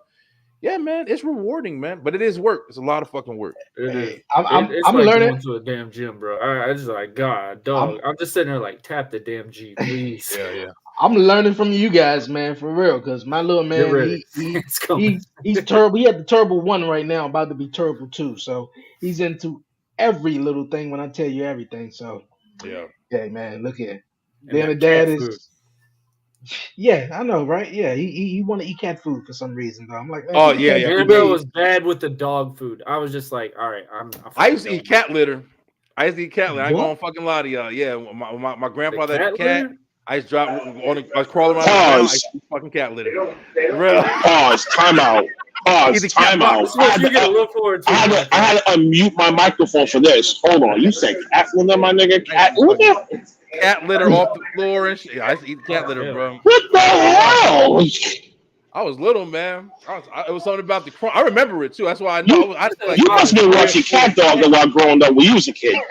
Yeah, man, it's rewarding, man. But it is work. It's a lot of fucking work. It is. I'm like learning going to a damn gym, bro. I just like God, dog. I'm just sitting there like tap the damn G, please. Yeah. I'm learning from you guys, man, for real. Because my little man, he's terrible. He had the Turbo 1 right now, about to be Turbo 2. So he's into every little thing when I tell you everything. So yeah, man, look here. Then the dad is food. Yeah, I know, right? Yeah, he want to eat cat food for some reason though. I'm like, man, Annabelle was bad with the dog food. I was just like, all right, I used to eat cat litter. I ain't gonna fucking lie to y'all. Yeah, my grandfather had a cat. I used to drop I was crawling around the fucking cat litter. Pause. Time out. Time out. I had to unmute my microphone for this. Hold on. You said cat litter, my nigga? Cat litter? Cat litter off the floor and shit. I used to eat cat litter, bro. What the hell? I was little, man. It was something about the crumb. I remember it too. That's why I know. You must have been watching Cat Dog a lot growing up when you was a kid. All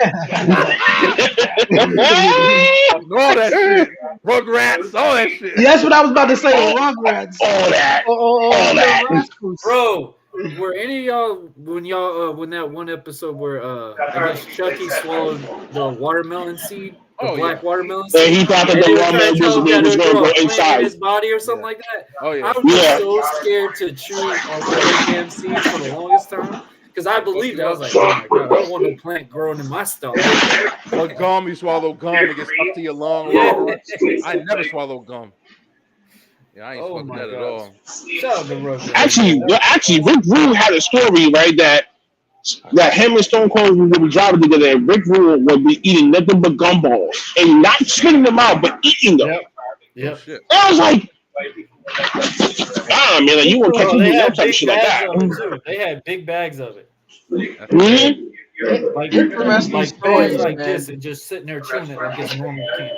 that shit. Rugrats, all that shit. Yeah, that's what I was about to say. Rugrats. All that. All that. Bro, were any of y'all when that one episode where I guess Chucky swallowed the watermelon seed? Black watermelon. Yeah, he thought that the watermelon was going to go inside his body or something like that. Oh yeah. I was so scared to chew on those damn seeds for the longest time because I believed it. I was like, oh my god, I don't want no plant growing in my stomach. Or gum, you swallow gum, it gets stuck to your lungs. Yeah. I never swallow gum. Yeah, I ain't fucking that at all. Shout out to Rugrats. Actually, Rick Rude had a story, right, that him and Stone Cold would be driving together, and Rick Rude would be eating nothing but gumballs and not spitting them out, but eating them. Yep. I was like, man, like, you won't catch me type of shit like that. They had big bags of it. Mm-hmm. Like interesting stories like this, and just sitting there chewing it like it's normal candy.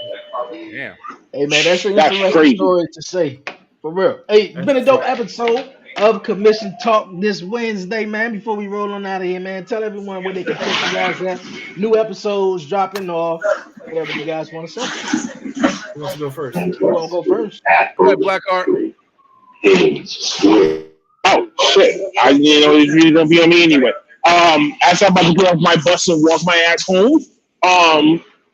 Yeah. Hey man, that's an interesting story to say. For real. Hey, it's been a dope episode of Commission Talk this Wednesday, man. Before we roll on out of here, man, tell everyone where they can pick you guys at. New episodes dropping off. Whatever you guys want to say. Who wants to go first? Who want to go first? Go ahead, Blackheart. Oh shit! I didn't know it was really gonna be on me anyway. As I'm about to get off my bus and walk my ass home,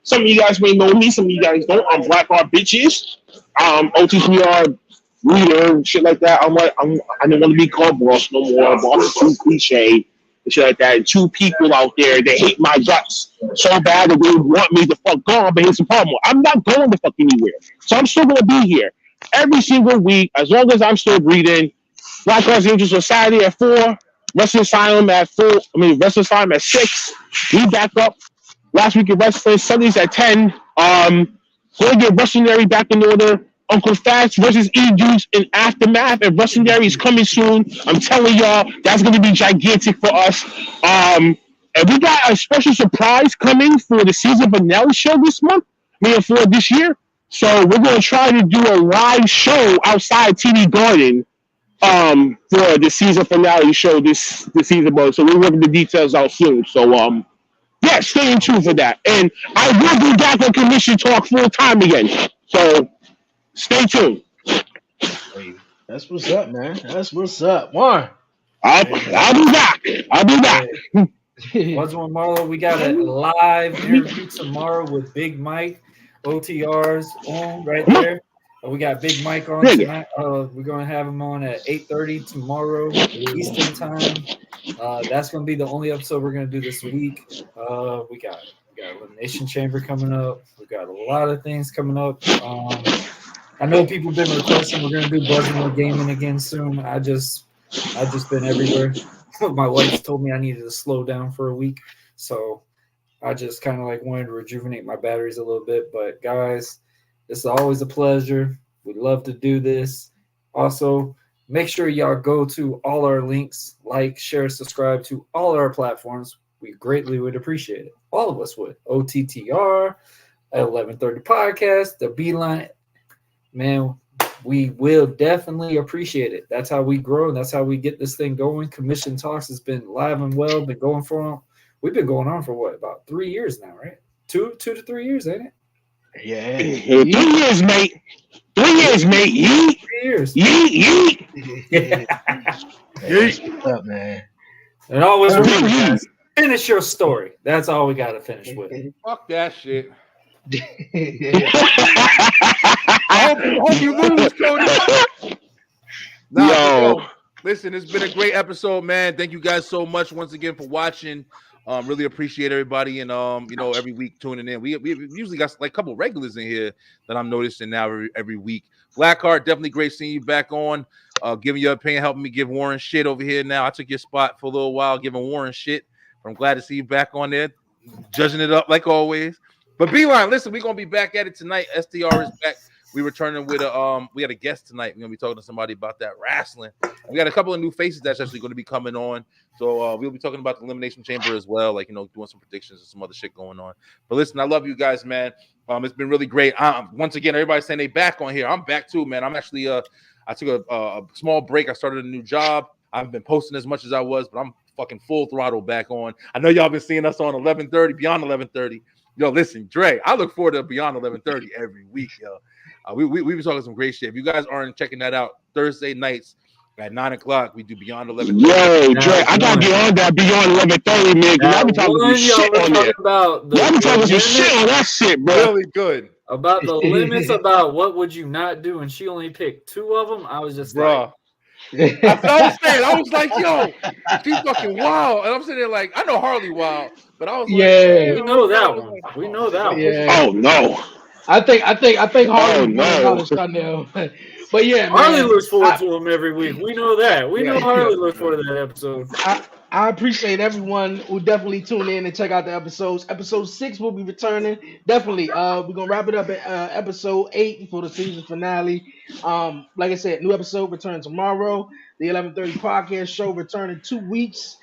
some of you guys may know me, some of you guys don't. I'm Blackheart Bitches. OTPR leader and shit like that. I don't want to be called boss no more. Boss is too cliche and shit like that. And two people out there, they hate my guts so bad that they want me to fuck gone. But here's the problem: I'm not going to fuck anywhere, so I'm still gonna be here every single week as long as I'm still breathing. Black Girls Angels Society at 4. Wrestling Asylum at 4. Wrestling Asylum at 6. We back up. Last week at Wrestling Sundays at 10. Going to get Wrestling back in order. Uncle Fats versus E-Juice in Aftermath, and Wrestling is coming soon. I'm telling y'all, that's going to be gigantic for us. And we got a special surprise coming for the season finale show this month, meaning for this year. So we're going to try to do a live show outside TD Garden for the season finale show this season. So we're working the details out soon. So yeah, stay in tune for that. And I will be back on Commission Talk full time again. So stay tuned. Hey, that's what's up, man. That's what's up. Warren. I'll be back. I'll be back. What's on Marlo? We got a live interview tomorrow with Big Mike, OTR's on right there. We got Big Mike on tonight. We're gonna have him on at 8:30 tomorrow Eastern time. That's gonna be the only episode we're gonna do this week. We got Elimination Chamber coming up. We got a lot of things coming up. I know people have been requesting we're gonna do Buzzing Gaming again soon. I've just been everywhere. My wife told me I needed to slow down for a week, so I just kind of like wanted to rejuvenate my batteries a little bit. But guys, it's always a pleasure. We love to do this. Also, make sure y'all go to all our links, like, share, subscribe to all our platforms. We greatly would appreciate it. All of us would. OTTR, 1130 Podcast, the Beeline. Man, we will definitely appreciate it. That's how we grow, and that's how we get this thing going. Commission Talks has been live and well, been going for we've been going on for what, about 3 years now, right? Two to 3 years, ain't it? Yeah. 3 years, mate. 3 years, mate. Yeet. 3 years. Yeet. What's up, man? And always remember, guys, finish your story. That's all we got to finish with. Fuck that shit. I hope you lose, Cody. Yo, listen, it's been a great episode, man. Thank you guys so much once again for watching. Really appreciate everybody, and every week tuning in. We usually got like a couple regulars in here that I'm noticing now every week. Blackheart, definitely great seeing you back on. Giving your opinion, helping me give Warren shit over here. Now I took your spot for a little while, giving Warren shit. I'm glad to see you back on there, judging it up like always. But Beeline, listen, we're gonna be back at it tonight. STR is back. We returning with we had a guest tonight. We're gonna be talking to somebody about that wrestling. We got a couple of new faces that's actually going to be coming on. So we'll be talking about the Elimination Chamber as well, like doing some predictions and some other shit going on. But listen, I love you guys, man. It's been really great. Once again, everybody's saying they back on here. I'm back too, man. I'm actually I took a small break. I started a new job. I've been posting as much as I was, but I'm fucking full throttle back on. I know y'all been seeing us on 11:30, beyond 11:30. Yo, listen, Dre, I look forward to Beyond 11:30 every week, yo. We've been talking some great shit. If you guys aren't checking that out, Thursday nights at 9 o'clock, we do Beyond 11:30. Yo, Dre, I gotta get on that Beyond 11:30, man. Cause y'all be talking some shit on there. Y'all be talking some shit on that shit, bro. Really good. About the limits, about what would you not do, and she only picked 2 of them. I was just like, that's what I was saying. I was like, yo, she's fucking wild. And I'm sitting there like, I know Harley wild, but I was like, yeah, we know that one. We know that one. Yeah. Oh no. I think Harley no. But yeah, man, Harley looks forward to him every week. We know that. We know Harley looks forward to that episode. I appreciate everyone who definitely tune in and check out the episodes. Episode 6 will be returning. Definitely. We're gonna wrap it up at episode 8 for the season finale. Like I said, new episode returns tomorrow. The 11:30 podcast show return in 2 weeks.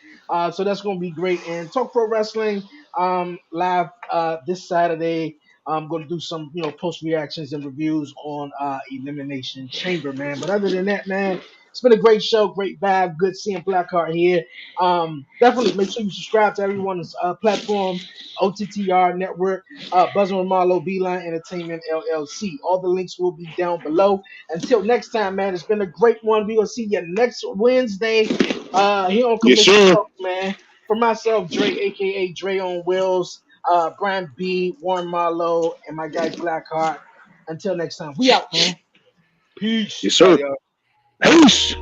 So that's gonna be great. And Talk Pro Wrestling live this Saturday. I'm going to do some, post reactions and reviews on Elimination Chamber, man. But other than that, man, it's been a great show, great vibe, good seeing Blackheart here. Definitely make sure you subscribe to everyone's platform, OTTR Network, Buzzing with Marlo, Beeline Entertainment, LLC. All the links will be down below. Until next time, man, it's been a great one. We're going to see you next Wednesday here on Commission Talk, man. For myself, Dre, a.k.a. Dre on Wheels, Brian B, Warren Marlowe, and my guy Blackheart. Until next time, we out, man. Peace. Yes, sir. Peace.